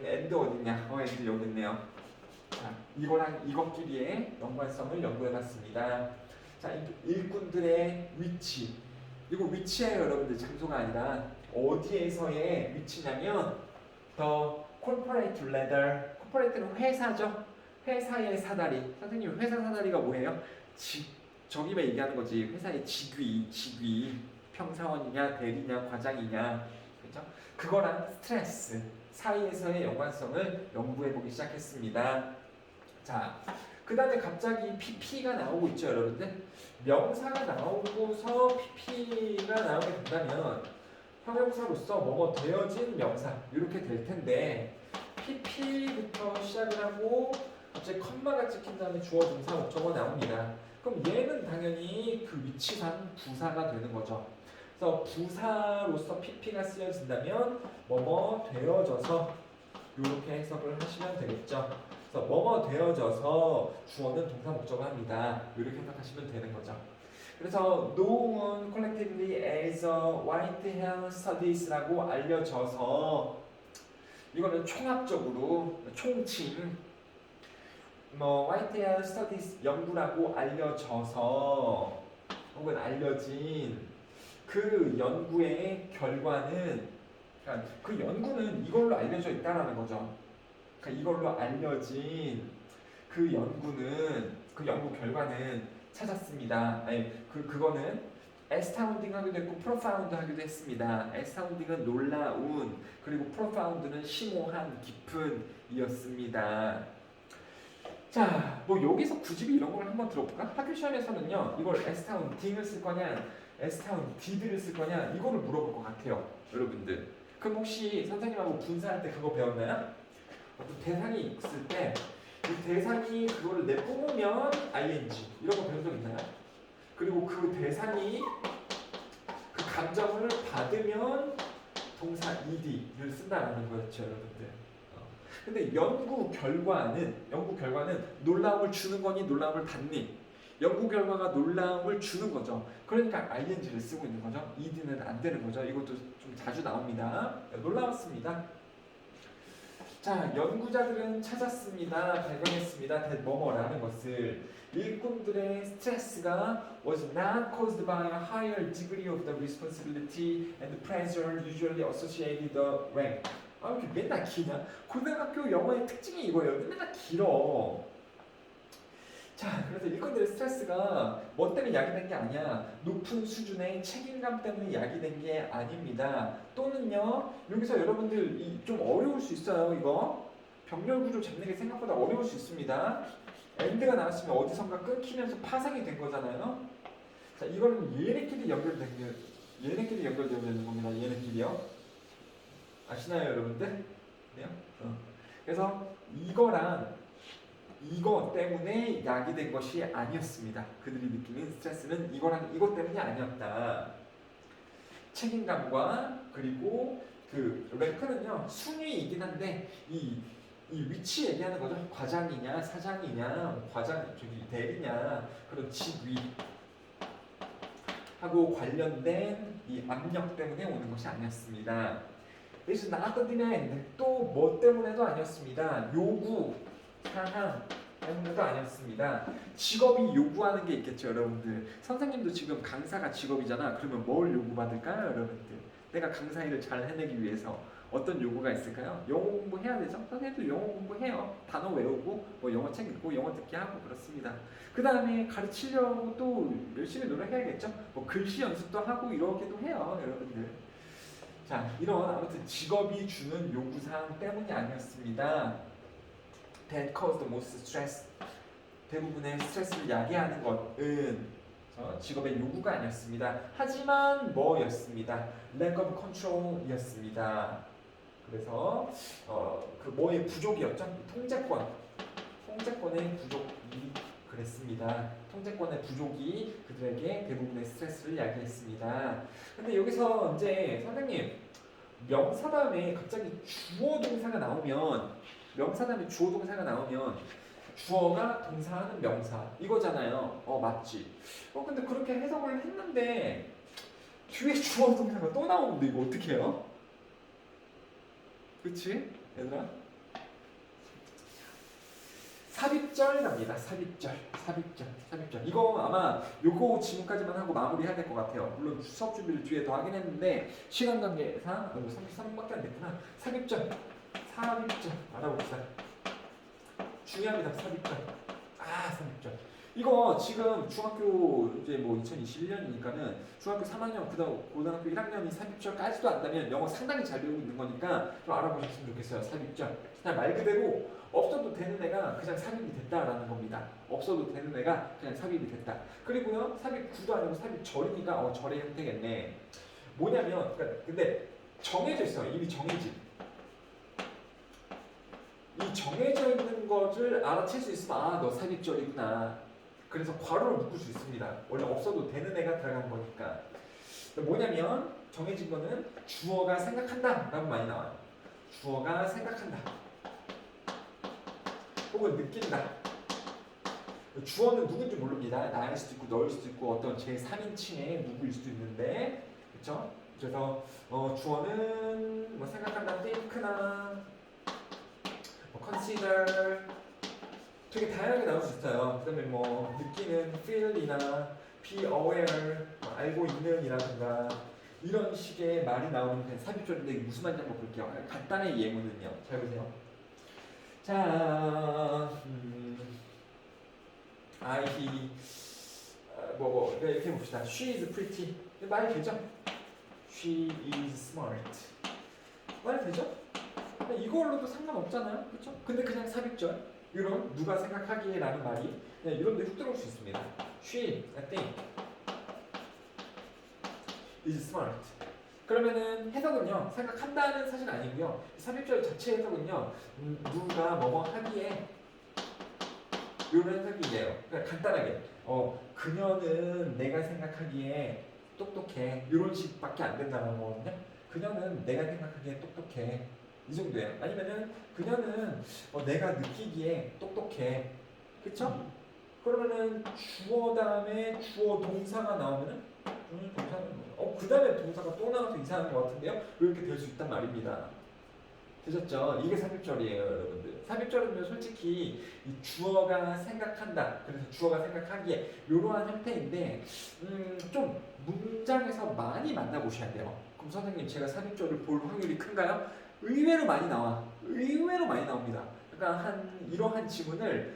and 어딨냐? and 여기 있네요. 자, 이거랑 이것끼리의 연관성을 연구해봤습니다. 자, 일꾼들의 위치. 이거 위치예요, 여러분들. 장소가 아니라 어디에서의 위치냐면 the corporate ladder. corporate는 회사죠. 회사의 사다리. 선생님, 회사 사다리가 뭐예요? 저기만 얘기하는 거지. 회사의 직위. 평사원이냐, 대리냐, 과장이냐. 그렇죠? 그거랑 스트레스 사이에서의 연관성을 연구해보기 시작했습니다. 자, 그 다음에 갑자기 PP가 나오고 있죠, 여러분들. 명사가 나오고서 PP가 나오게 된다면 형용사로서 뭐뭐 되어진 명사 이렇게 될 텐데 PP부터 시작을 하고 갑자기 컴마가 찍힌 다음에 주어 동사 목적어 나옵니다. 그럼 얘는 당연히 그 위치상 부사가 되는 거죠. 그래서 부사로서 PP가 쓰여진다면 뭐뭐 되어져서 이렇게 해석을 하시면 되겠죠. 그래서 뭐뭐 되어져서 주어는 동사 목적어 합니다. 이렇게 해석하시면 되는 거죠. 그래서 known collectively as white hair studies라고 알려져서 이거는 총합적으로 총칭 white hair studies 연구라고 알려져서 혹은 알려진 그 연구의 결과는 그러니까 그 연구는 이걸로 알려져 있다라는 거죠. 그러니까 이걸로 알려진 그 연구는 그 연구 결과는 찾았습니다. 아니 그거는 astounding 하기도 했고 profound 하기도 했습니다. astounding은 놀라운 그리고 profound는 심오한 깊은 이었습니다. 자, 뭐 여기서 구집이 이런 걸 한번 들어볼까? 학교 시험에서는요, 이걸 S타운 딩을 쓸 거냐, S타운 did를 쓸 거냐, 이거를 물어볼 것 같아요, 여러분들. 그럼 혹시 선생님하고 분사할 때 그거 배웠나요? 어떤 대상이 있을 때, 이 대상이 그거를 내뿜으면 ing, 이런 거 배운 적 있나요? 그리고 그 대상이 그 감정을 받으면 동사 ed를 쓴다라는 거였죠, 여러분들. 근데 연구 결과는 놀라움을 주는 거니 놀라움을 받니? 연구 결과가 놀라움을 주는 거죠. 그러니까 ing를 쓰고 있는 거죠. ed는 안 되는 거죠. 이것도 좀 자주 나옵니다. 놀라웠습니다. 자, 연구자들은 찾았습니다. 발견했습니다. 뭐뭐라는 것을 일꾼들의 스트레스가 was not caused by a higher degree of the responsibility and pressure usually associated the rank. 아, 왜 이렇게 맨날 기냐? 고등학교 영어의 특징이 이거예요. 맨날 길어. 자, 그래서 일꾼들의 스트레스가 뭐 때문에 야기된 게 아니야. 높은 수준의 책임감 때문에 야기된 게 아닙니다. 또는요, 여기서 여러분들 좀 어려울 수 있어요. 이거 병렬 구조 잡는 게 생각보다 어려울 수 있습니다. 엔드가 나왔으면 어디선가 끊기면서 파생이 된 거잖아요. 자, 이거는 얘네끼리 연결되는 겁니다. 얘네끼리요. 아시나요, 여러분들? 그래요? 그래서 이거 때문에 야기된 것이 아니었습니다. 그들이 느끼는 스트레스는 이것 때문이 아니었다. 책임감과 그리고 그 랭크는요 순위이긴 한데 이 위치 얘기하는 거죠. 과장이냐 사장이냐 대리냐 그런 직위 하고 관련된 이 압력 때문에 오는 것이 아니었습니다. It's not the demand. 또 뭐 때문에도 아니었습니다. 요구 사항 때문에도 아니었습니다. 직업이 요구하는 게 있겠죠, 여러분들. 선생님도 지금 강사가 직업이잖아. 그러면 뭘 요구받을까요, 여러분들? 내가 강사 일을 잘 해내기 위해서 어떤 요구가 있을까요? 영어 공부해야 되죠? 선생님도 영어 공부해요. 단어 외우고 뭐 영어 책 읽고 영어 듣기 하고 그렇습니다. 그 다음에 가르치려고 또 열심히 노력해야겠죠? 뭐 글씨 연습도 하고 이러기도 해요, 여러분들. 자, 이런 아무튼 직업이 주는 요구사항 때문이 아니었습니다. That caused the most stress. 대부분의 스트레스를 야기하는 것은 직업의 요구가 아니었습니다. 하지만 뭐였습니다? Lack of control이었습니다. 그래서 그 뭐의 부족이었죠? 통제권의 부족이 그랬습니다. 통제권의 부족이 그들에게 대부분의 스트레스를 야기했습니다. 근데 여기서 이제 선생님 명사 다음에 갑자기 주어 동사가 나오면 주어가 동사하는 명사 이거잖아요. 맞지? 근데 그렇게 해석을 했는데 뒤에 주어 동사가 또 나오는데 이거 어떻게 해요? 그치? 얘들아? 삽입절 갑니다. 삽입절. 이거 아마 요거 지금까지만 하고 마무리해야 될 것 같아요. 물론 수업 준비를 뒤에 더 하긴 했는데 시간 관계상 33분밖에 안 됐구나. 삽입절 알아봅시다. 중요합니다. 삽입절. 이거 지금 중학교 이제 뭐 2021년이니까는 중학교 3학년 그다음 고등학교 1학년이 삽입절까지도 안다면 영어 상당히 잘 배우고 있는 거니까 좀 알아보셨으면 좋겠어요. 삽입절. 그냥 말 그대로 없어도 되는 애가 그냥 삽입이 됐다라는 겁니다. 없어도 되는 애가 그냥 삽입이 됐다. 그리고요 삽입 구도 아니고 삽입절이니까 절의 형태겠네. 뭐냐면 근데 정해져 있어요. 이미 정해진. 이 정해져 있는 것을 알아챌 수 있으면 너 삽입절이구나. 그래서 괄호를 묶을 수 있습니다. 원래 없어도 되는 애가 들어간 거니까. 뭐냐면 정해진 거는 주어가 생각한다 라고 많이 나와요. 주어가 생각한다 혹은 느낀다. 주어는 누군지 모릅니다. 나일 수도 있고 너일 수도 있고 어떤 제3인칭의 누구일 수도 있는데 그렇죠? 그래서 주어는 뭐 생각한다, think나 consider 되게 다양하게 나올 수 있어요. 그 다음에 뭐 느끼는 feel이나 be aware 알고 있는이라든가 이런 식의 말이 나오는 삽입절인데 이게 무슨 말인지 한번 볼게요. 간단한 예문은요. 잘 보세요. 자, he 이렇게 봅시다. She is pretty. 말이 되죠? She is smart. 말이 되죠? 이걸로도 상관없잖아요. 그렇죠? 근데 그냥 삽입절. 이런 누가 생각하기에라는 말이 그냥 이런 데 훅 들어올 수 있습니다. She, I think, is smart. 그러면은 해석은요. 생각한다는 사실 아니고요. 삽입절 자체 해석은요. 누가 뭐뭐 하기에 이런 해석이에요. 그러니까 간단하게 그녀는 내가 생각하기에 똑똑해. 이런 식밖에 안 된다는 거거든요. 그녀는 내가 생각하기에 똑똑해. 이 정도예요. 아니면은 그녀는 내가 느끼기에 똑똑해. 그쵸? 그러면은 주어 다음에 주어 동사가 나오면은 동사는 그 다음에 동사가 또 나와서 이상한 것 같은데요? 이렇게 될 수 있단 말입니다. 되셨죠? 이게 삽입절이에요, 여러분들. 삽입절은 솔직히 이 주어가 생각한다. 그래서 주어가 생각하기에 이러한 형태인데 좀 문장에서 많이 만나보셔야 돼요. 그럼 선생님 제가 삽입절을 볼 확률이 큰가요? 의외로 많이 나와. 의외로 많이 나옵니다. 그러니까 한 이러한 지문을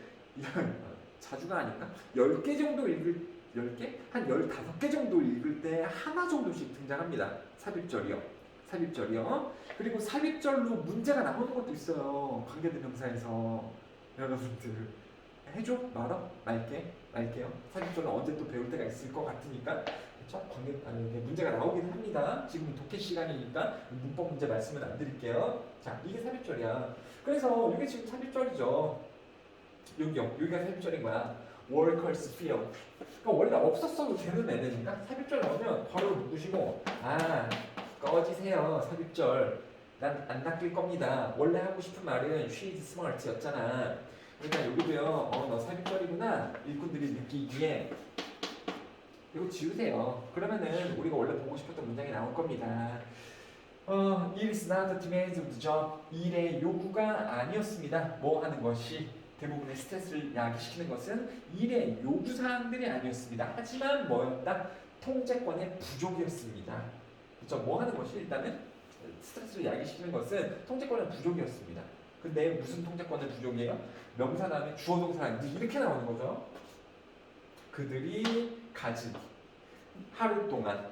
자주가 아닌가? 10개 정도 읽을 10개? 한 15개 정도 읽을 때 하나 정도씩 등장합니다. 삽입절이요. 삽입절이요. 그리고 삽입절로 문제가 나오는 것도 있어요. 관계대명사에서. 여러분들 해줘? 말어? 말게요. 삽입절은 언제 또 배울 때가 있을 것 같으니까 그렇죠? 문제가 나오긴 합니다. 지금 독해 시간이니까 문법 문제 말씀은 안 드릴게요. 자, 이게 삽입절이야. 그래서 이게 지금 삽입절이죠. 여기가 삽입절인 거야. workers feel. 그러니까 원래 없었어도 되는 애들이니까 삽입절 나오면 바로 묶으시고 꺼지세요. 삽입절. 난 안 낚일 겁니다. 원래 하고 싶은 말은 she is smart 였잖아. 그러니까 여기도요. 너 삽입절이구나. 일꾼들이 느끼기에 이거 지우세요. 그러면은 우리가 원래 보고 싶었던 문장이 나올 겁니다. It is not the demands of the job. 일의 요구가 아니었습니다. 뭐 하는 것이 대부분의 스트레스를 야기시키는 것은 일의 요구사항들이 아니었습니다. 하지만 뭐였다? 통제권의 부족이었습니다. 그렇죠? 뭐 하는 것이 일단은 스트레스를 야기시키는 것은 통제권의 부족이었습니다. 근데 무슨 통제권의 부족이에요? 명사 다음에 주어 동사 이렇게 나오는 거죠. 그들이 가진 하루 동안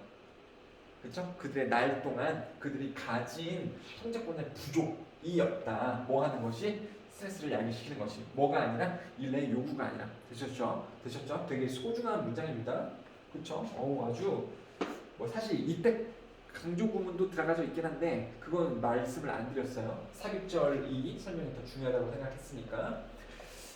그렇죠? 그들의 날 동안 그들이 가진 통제권의 부족이었다. 뭐 하는 것이? 스트레스를 야기시키는 것이 뭐가 아니라 일의 요구가 아니라. 되셨죠? 되게 소중한 문장입니다. 그렇죠? 아주 사실 이때 강조 구문도 들어가져 있긴 한데 그건 말씀을 안 드렸어요. 삽입절이 설명이 더 중요하다고 생각했으니까.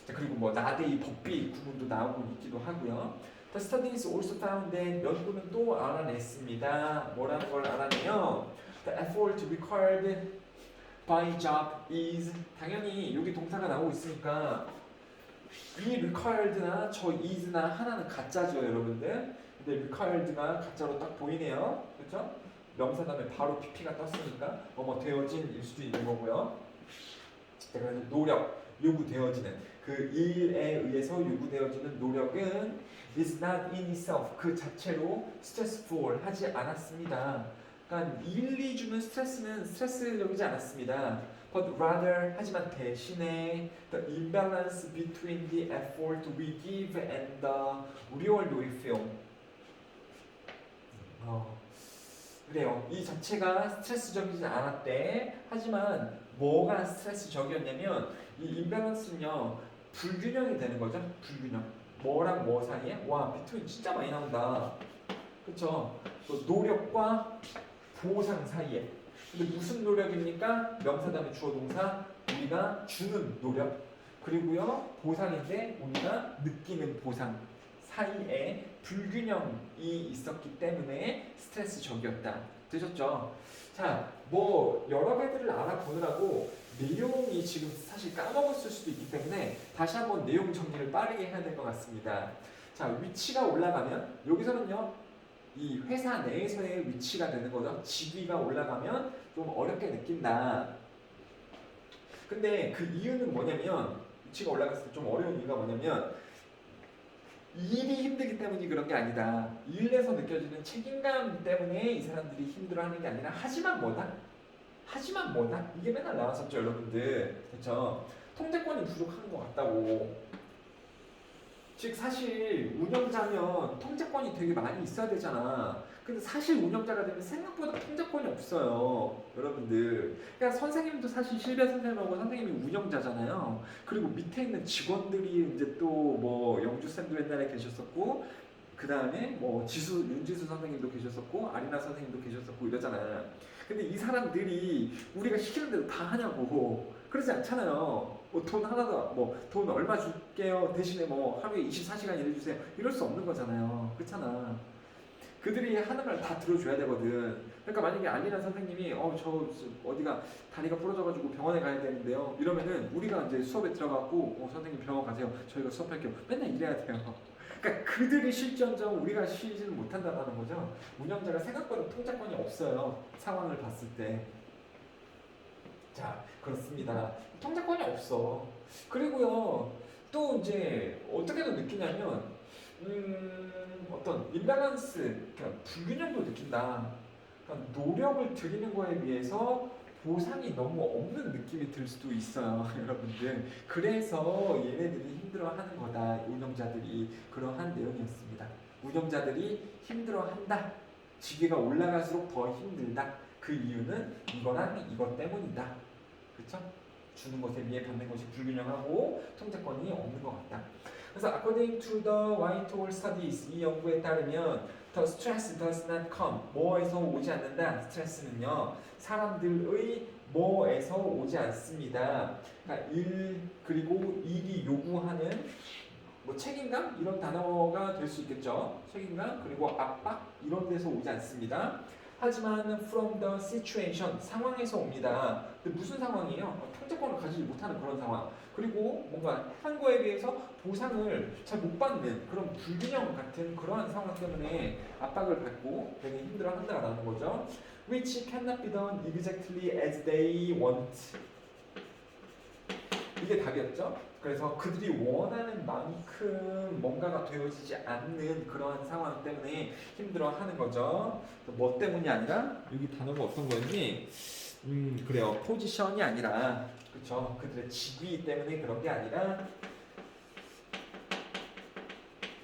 자, 그리고 나데이 법비 구문도 나오고 있기도 하고요. The studies also found that 연구는 또 알아냈습니다. 뭐라는 걸 알아내요? The effort required by job is 당연히 여기 동사가 나오고 있으니까 이 required나 저 is나 하나는 가짜죠, 여러분들. 근데 required가 가짜로 딱 보이네요. 그렇죠? 명사 다음에 바로 pp가 떴으니까 되어진일 수도 있는 거고요. 그래서 노력, 요구되어지는 그 일에 의해서 요구되어지는 노력은 is not in itself 그 자체로 stressful 하지 않았습니다. 그러니까 일이 주는 스트레스는 스트레스적이지 않았습니다. But rather 하지만 대신에 the imbalance between the effort we give and the real we feel. 그래요. 이 자체가 스트레스적이지 않았대. 하지만 뭐가 스트레스적이었냐면 이 임밸런스는요 불균형이 되는 거죠. 불균형. 뭐랑 뭐 사이에? 와, 비트윈 진짜 많이 나온다. 그쵸? 노력과 보상 사이에. 근데 무슨 노력입니까? 명사 다음에 주어 동사 우리가 주는 노력. 그리고요 보상인데 우리가 느끼는 보상 사이에 불균형이 있었기 때문에 스트레스적이었다. 되셨죠? 자, 여러 개들을 알아보느라고 내용이 지금 사실 까먹었을 수도 있기 때문에 다시 한번 내용 정리를 빠르게 해야 될 것 같습니다. 자, 위치가 올라가면 여기서는요 이 회사 내에서의 위치가 되는 거죠. 직위가 올라가면 좀 어렵게 느낀다. 근데 그 이유는 뭐냐면 위치가 올라갔을 때 좀 어려운 이유가 뭐냐면 일이 힘들기 때문이 그런 게 아니다. 일에서 느껴지는 책임감 때문에 이 사람들이 힘들어하는 게 아니라 하지만 뭐다? 이게 맨날 나왔었죠, 여러분들. 그렇죠? 통제권이 부족한 것 같다고. 즉 사실 운영자면 통제권이 되게 많이 있어야 되잖아. 근데 사실 운영자가 되면 생각보다 통제권이 없어요, 여러분들. 그러니까 선생님도 사실 실배 선생님하고 선생님이 운영자잖아요. 그리고 밑에 있는 직원들이 이제 또 뭐 영주 쌤도 옛날에 계셨었고, 그 다음에 뭐 윤지수 선생님도 계셨었고, 아리나 선생님도 계셨었고 이러잖아요. 근데 이 사람들이 우리가 시키는 대로 다 하냐고. 그러지 않잖아요. 뭐 돈 하나도 뭐 돈 얼마 줄게요 대신에 뭐 하루에 24시간 일해주세요 이럴 수 없는 거잖아요. 그렇잖아. 그들이 하는 말 다 들어줘야 되거든. 그러니까 만약에 알리나 선생님이 저 어디가 다리가 부러져가지고 병원에 가야 되는데요 이러면은 우리가 이제 수업에 들어가고 선생님 병원 가세요 저희가 수업할게요 맨날 이래야 돼요. 그러니까 그들이 실지언정 우리가 쉬지는 못한다는 거죠. 운영자가 생각보다 통제권이 없어요, 상황을 봤을 때. 자, 그렇습니다. 통제권이 없어. 그리고요, 또 이제 어떻게도 느끼냐면, 어떤 임밸런스, 그러니까 불균형도 느낀다. 그러니까 노력을 들이는 거에 비해서 보상이 너무 없는 느낌이 들 수도 있어요, 여러분들. 그래서 얘네들이 힘들어하는 거다. 운영자들이 그러한 내용이었습니다. 운영자들이 힘들어한다. 직위가 올라갈수록 더 힘들다. 그 이유는 이거랑 이것 때문이다. 그렇죠? 주는 것에 비해 받는 것이 불균형하고 통제권이 없는 것 같다. 그래서 according to the Whitehall Studies 이 연구에 따르면 the stress does not come 뭐에서 오지 않는다. 스트레스는요 사람들의 뭐에서 오지 않습니다. 그러니까 일 그리고 일이 요구하는 뭐 책임감 이런 단어가 될 수 있겠죠. 책임감 그리고 압박 이런 데서 오지 않습니다. 하지만 from the situation 상황에서 옵니다. 근데 무슨 상황이에요? 통제권을 가지지 못하는 그런 상황. 그리고 뭔가 한 거에 비해서 보상을 잘 못 받는 그런 불균형 같은 그러한 상황 때문에 압박을 받고 되게 힘들어한다라는 거죠. Which cannot be done exactly as they want. 이게 답이었죠. 그래서 그들이 원하는 만큼 뭔가가 되어지지 않는 그러한 상황 때문에 힘들어하는 거죠. 뭐 때문이 아니라 여기 단어가 어떤 거였니? 그래요. 포지션이 아니라 그렇죠. 그들의 직위 때문에 그런 게 아니라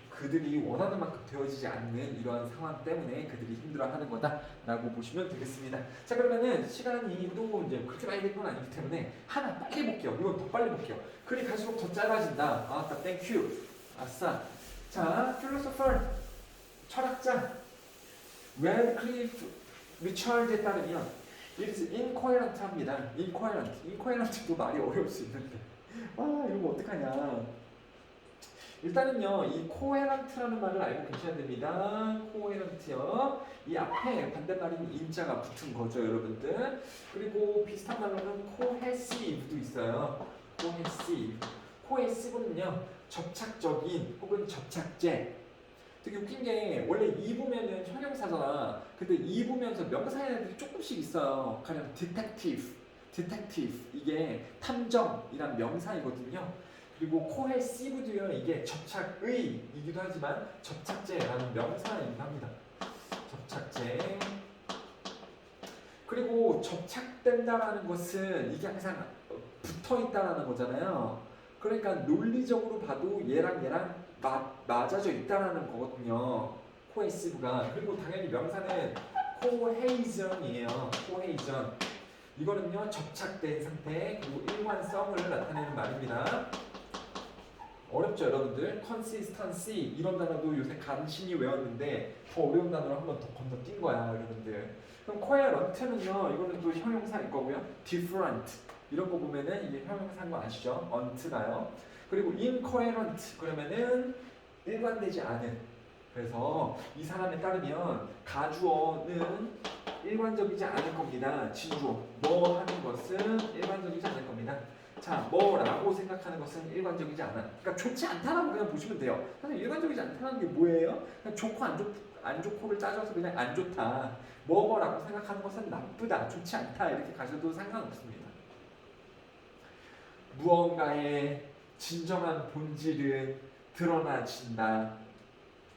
그들이 원하는 만큼 되어지지 않는 이러한 상황 때문에 그들이 힘들어하는 거다라고 보시면 되겠습니다. 자, 그러면은 시간이 또 이제 그렇게 많이 될 건 아니기 때문에 하나 빨리 볼게요. 이건 더 빨리 볼게요. 글이 갈수록 더 짧아진다. 아따, 땡큐. 아싸. 자, philosopher 철학자 Radcliffe Richard에 따르면 it is incoherent 합니다. incoherent도 말이 어려울 수 있는데 이런 거 어떡하냐. 일단은요, 이 coherent라는 말을 알고 계셔야 됩니다. coherent요. 이 앞에 반대말인 인자가 붙은 거죠, 여러분들. 그리고 비슷한 말로는 cohesive도 있어요. cohesive는요, 접착적인 혹은 접착제. 되게 웃긴 게 원래 입으면은 형용사잖아. 근데 입으면서 명사애들이 조금씩 있어요. 가령 detective 이게 탐정이란 명사이거든요. 그리고 cohesive도요 이게 접착의이기도 하지만 접착제라는 명사이기도 합니다. 접착제. 그리고 접착된다라는 것은 이게 항상 붙어있다라는 거잖아요. 그러니까 논리적으로 봐도 얘랑 맞아져 있다라는 거거든요. cohesive가. 그리고 당연히 명사는 cohesion이에요. cohesion. 이거는요 접착된 상태 그리고 일관성을 나타내는 말입니다. 어렵죠, 여러분들? consistency 이런 단어도 요새 간신히 외웠는데 더 어려운 단어를 한번 더 건너뛴 거야, 여러분들. 그럼 coherent는요, 이거는 또 형용사일 거고요. different 이런 거 보면은 이게 형용사인 거 아시죠? ont가요. 그리고 incoherent 그러면은 일관되지 않은. 그래서 이 사람에 따르면 가주어는 일관적이지 않을 겁니다. 진주어 뭐 하는 것은 일관적이지 않을 겁니다. 자, 뭐라고 생각하는 것은 일관적이지 않아. 그러니까 좋지 않다라고 그냥 보시면 돼요. 사실 일관적이지 않다는 게 뭐예요? 그냥 좋고 안 좋고를 따져서 그냥 안 좋다. 뭐라고 생각하는 것은 나쁘다, 좋지 않다 이렇게 가셔도 상관없습니다. 무언가의 진정한 본질은 드러나진다.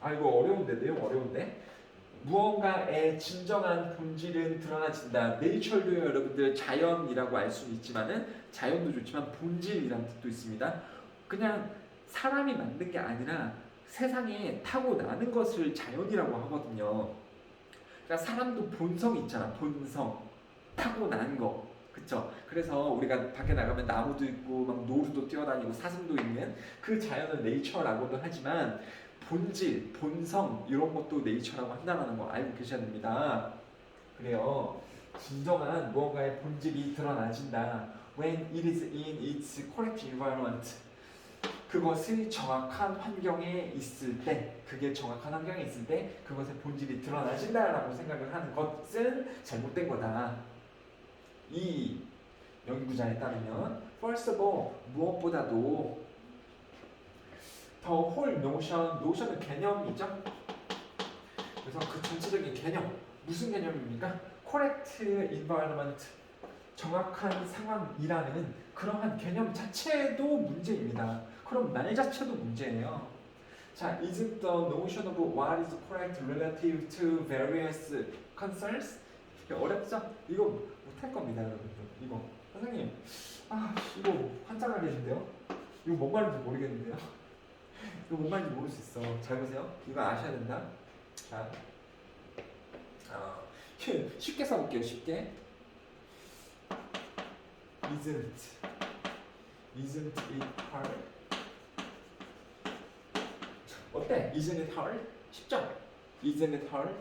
이거 어려운데, 내용 어려운데? 무언가의 진정한 본질은 드러나진다. 네이처도요, 여러분들 자연이라고 알 수는 있지만은 자연도 좋지만 본질이라는 뜻도 있습니다. 그냥 사람이 만든 게 아니라 세상에 타고나는 것을 자연이라고 하거든요. 그러니까 사람도 본성이 있잖아. 본성. 타고난 거. 그쵸? 그래서 우리가 밖에 나가면 나무도 있고 막 노루도 뛰어다니고 사슴도 있는 그 자연을 네이처라고도 하지만 본질, 본성 이런 것도 네이처라고 한다는 거 알고 계셔야 됩니다. 그래요. 진정한 무언가의 본질이 드러나진다. When it is in its correct environment. 그것이 정확한 환경에 있을 때, 그게 정확한 환경에 있을 때 그것의 본질이 드러나진다라고 생각을 하는 것은 잘못된 거다. 이 연구자에 따르면 first of all 무엇보다도 the whole notion은 개념이죠. 그래서 그 전체적인 개념 무슨 개념입니까? correct environment 정확한 상황이라는 그러한 개념 자체도 문제입니다. 그럼 말 자체도 문제예요. 자, isn't the notion of what is correct relative to various concerns? 어렵죠? 이거 못할 겁니다, 여러분들. 이거 선생님, 이거 환장할 계신데요? 이거 뭔 말인지 모르겠는데요? 이거 뭔 말인지 모를 수 있어. 잘 보세요. 이거 아셔야 된다. 자, 쉽게 써볼게요. 쉽게. Isn't it hard? 어때? Isn't it hard? 쉽죠? Isn't it hard?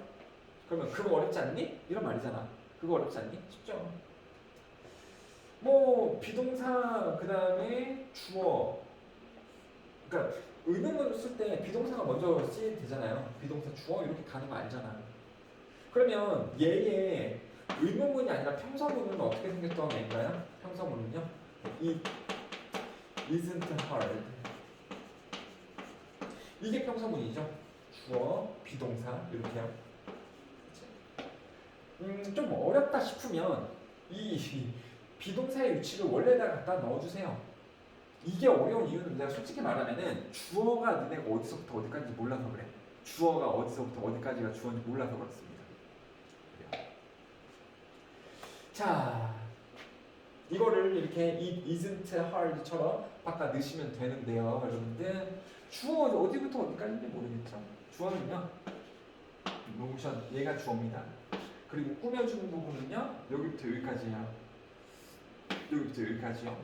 그러면 그거 어렵지 않니? 이런 말이잖아. 그거 어렵지 않니? 쉽죠? 뭐 비동사 그 다음에 주어. 그러니까 의문문을 쓸 때 비동사가 먼저 쓰이되잖아요. 비동사 주어 이렇게 가는 거 알잖아. 그러면 얘의 의문문이 아니라 평서문은 어떻게 생겼던 애인가요? 평서문은요? It isn't hard. 이게 평서문이죠. 주어, 비동사 이렇게요. 좀 어렵다 싶으면 이 비동사의 위치를 원래다가 갖다 넣어주세요. 이게 어려운 이유는 내가 솔직히 말하면은 주어가 너네가 어디서부터 어디까지 몰라서 그래. 주어가 어디서부터 어디까지가 주어인지 몰라서 그렇습니다. 자, 이거를 이렇게 it isn't hard처럼 바꿔 넣으시면 되는데요, 여러분들. 주어 어디부터 어디까지인지 모르겠죠. 주어는요, 노션 얘가 주어입니다. 그리고 꾸며주는 부분은요, 여기부터 여기까지예요. 여기부터 여기까지요.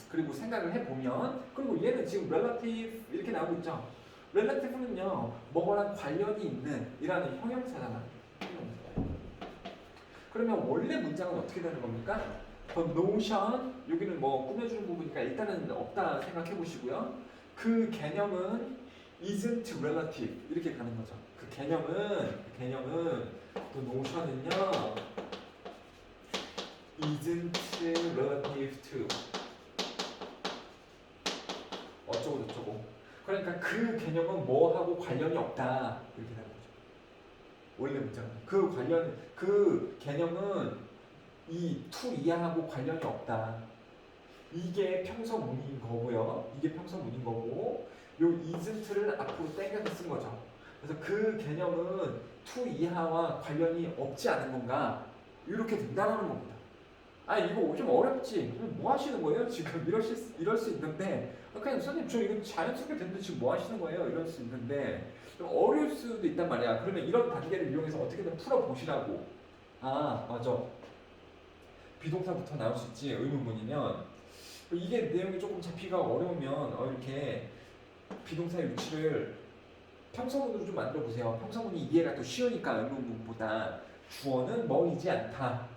그리고 생각을 해보면, 그리고 얘는 지금 relative 이렇게 나오고 있죠. relative는요, 뭐랑 관련이 있는 이라는 형용사잖아. 그러면 원래 문장은 어떻게 되는 겁니까? The notion, 여기는 뭐 꾸며주는 부분이니까 일단은 없다 생각해 보시고요. 그 개념은 isn't relative 이렇게 가는 거죠. 그 개념은 the notion은요 isn't relative to 어쩌고 저쩌고. 그러니까 그 개념은 뭐하고 관련이 없다 이렇게 되는 거죠. 원래 문장은 그 개념은 이 to 이하하고 관련이 없다. 이게 평서문인 거고요. 이게 평서문인 거고 요 isn't를 앞으로 땡겨서 쓴 거죠. 그래서 그 개념은 to 이하와 관련이 없지 않은 건가? 이렇게 된다는 겁니다. 이거 좀 어렵지? 뭐 하시는 거예요? 지금 이럴 수 있는데 그냥 선생님 저 이거 자연스럽게 됐는데 지금 뭐 하시는 거예요? 이럴 수 있는데 어려울 수도 있단 말이야. 그러면 이런 단계를 이용해서 어떻게든 풀어보시라고. 맞아. 비동사부터 나올 수 있지. 의문문이면 이게 내용이 조금 잡기가 어려우면 이렇게 비동사의 위치를 평서문으로 좀 만들어 보세요. 평서문이 이해가 더 쉬우니까 의문문보다 주어는 뭐이지 않다.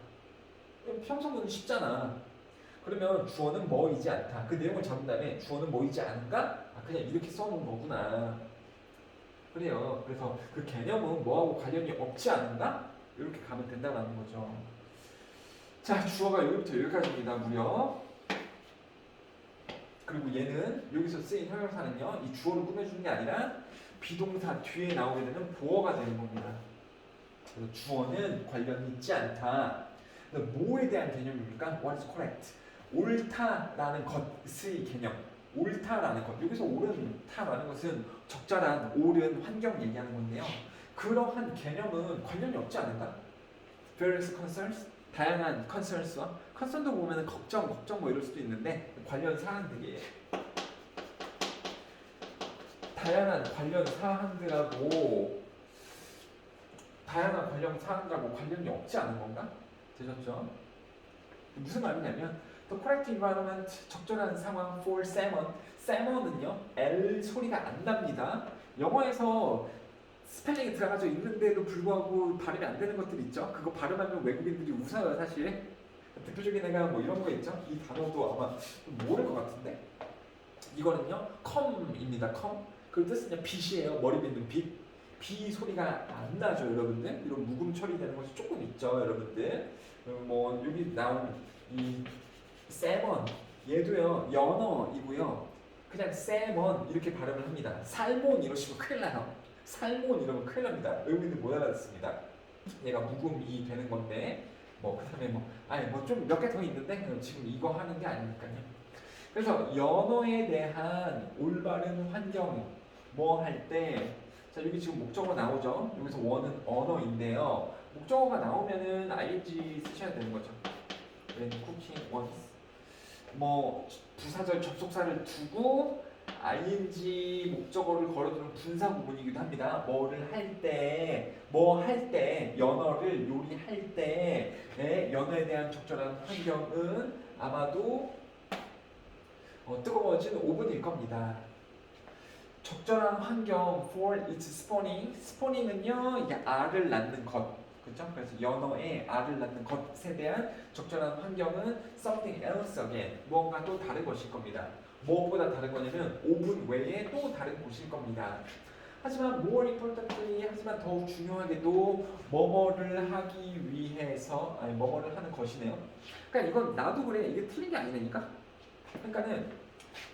평서문은 쉽잖아. 그러면 주어는 뭐이지 않다. 그 내용을 잡은 다음에 주어는 뭐이지 않은가? 그냥 이렇게 써놓은 거구나. 그래요. 그래서 그 개념은 뭐하고 관련이 없지 않은가? 이렇게 가면 된다는 거죠. 자, 주어가 여기부터 여기까지입니다. 무려. 그리고 얘는 여기서 쓰인 형용사는요. 이 주어를 꾸며주는 게 아니라 비동사 뒤에 나오게 되는 보어가 되는 겁니다. 그래서 주어는 관련이 있지 않다. 뭐에 대한 개념입니까? What is correct? 옳다라는 것의 개념. 옳다라는 것. 여기서 옳다라는 것은 적절한 옳은 환경 얘기하는 건데요. 그러한 개념은 관련이 없지 않은가? Various concerns? 다양한 concerns와 concern도 보면 걱정 뭐 이럴 수도 있는데 관련 사항들이에요. 다양한 관련 사항들하고 다양한 관련 사항과 뭐 관련이 없지 않은 건가? 되셨죠? 무슨 말이냐면 The correct environment, 적절한 상황 for salmon. salmon은요, L 소리가 안 납니다. 영어에서 스펠링이 들어가져 있는데도 불구하고 발음이 안 되는 것들 있죠? 그거 발음하면 외국인들이 웃어요, 사실. 대표적인 애가 뭐 이런 거 있죠? 이 단어도 아마 모를 것 같은데. 이거는요, come입니다. come. 그 뜻은요, 빛이에요. 머리 빗는 빛. 비 소리가 안 나죠, 여러분들. 이런 묵음 처리되는 것이 조금 있죠, 여러분들. 뭐 여기 나온 이 salmon, 얘도요, 연어이고요. 그냥 salmon 이렇게 발음을 합니다. 살몬 이러시면 큰일 나요. 살몬 이러면 큰일 납니다. 외국인들 못 알아듣습니다. 얘가 묵음이 되는 건데, 뭐 그다음에 뭐 아니 뭐 좀 몇 개 더 있는데 지금 이거 하는 게 아니니까요. 그래서 연어에 대한 올바른 환경 뭐 할 때, 자 여기 지금 목적어 나오죠. 여기서 원은 언어인데요. 목적어가 나오면은 ing 쓰셔야 되는 거죠. When cooking once. 뭐 부사절 접속사를 두고 ing 목적어를 걸어두는 분사 구문이기도 합니다. 뭐를 할 때, 뭐 할 때, 연어를 요리할 때의 연어에 대한 적절한 환경은 아마도 뜨거워진 오븐일 겁니다. 적절한 환경 for its spawning. spawning은요, 이게 알을 낳는 것. 그렇죠? 그래서 연어의 알을 낳는 것에 대한 적절한 환경은 something else again. 무언가 또 다른 것일 겁니다. 무엇보다 다른 거냐면 오븐 외에 또 다른 곳일 겁니다. 하지만 more importantly, 하지만 더욱 중요하게도 뭐뭐를 하기 위해서, 아니 뭐뭐를 하는 것이네요. 그러니까 이건 나도 그래. 이게 틀린 게 아니라니까. 그러니까는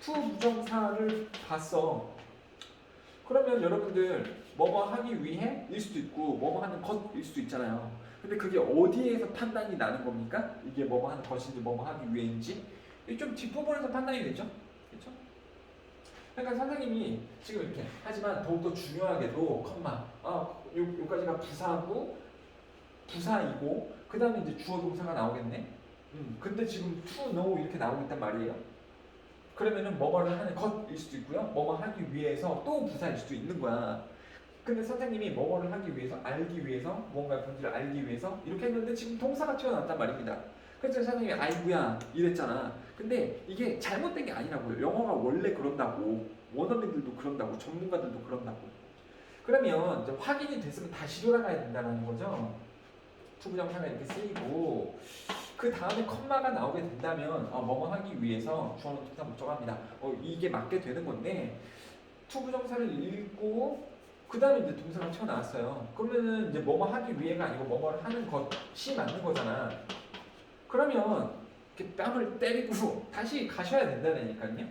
to 부정사를 봤어. 그러면 여러분들 뭐뭐 하기 위해 일 수도 있고 뭐뭐 하는 것일 수도 있잖아요. 근데 그게 어디에서 판단이 나는 겁니까? 이게 뭐뭐 하는 것인지 뭐뭐 하기 위해인지 이게 좀 뒷부분에서 판단이 되죠. 그렇죠? 그러니까 선생님이 지금 이렇게 하지만 더욱더 중요하게도 컴마 요까지가 부사고 부사이고 그 다음에 이제 주어 동사가 나오겠네. 근데 지금 to know 이렇게 나오고 있단 말이에요. 그러면은 뭐뭐를 하는 것일 수도 있고요. 뭐뭐 하기 위해서 또 부사일 수도 있는 거야. 근데 선생님이 뭐뭐를 하기 위해서, 알기 위해서, 뭔가의 본질을 알기 위해서 이렇게 했는데 지금 동사가 튀어나왔단 말입니다. 그래서 선생님이 아이고야 이랬잖아. 근데 이게 잘못된 게 아니라고요. 영어가 원래 그런다고. 원어민들도 그런다고. 전문가들도 그런다고. 그러면 이제 확인이 됐으면 다시 돌아가야 된다는 거죠. 투부정사가 이렇게 쓰이고 그 다음에 컴마가 나오게 된다면 뭐뭐 하기 위해서 주어는 동사 목적어합니다. 이게 맞게 되는 건데 투부정사를 읽고 그 다음에 이제 동사가 튀어나왔어요. 그러면은 이제 뭐뭐 하기 위해가 아니고 뭐뭐를 하는 것이 맞는 거잖아. 그러면 이렇게 뺨을 때리고 다시 가셔야 된다니까요.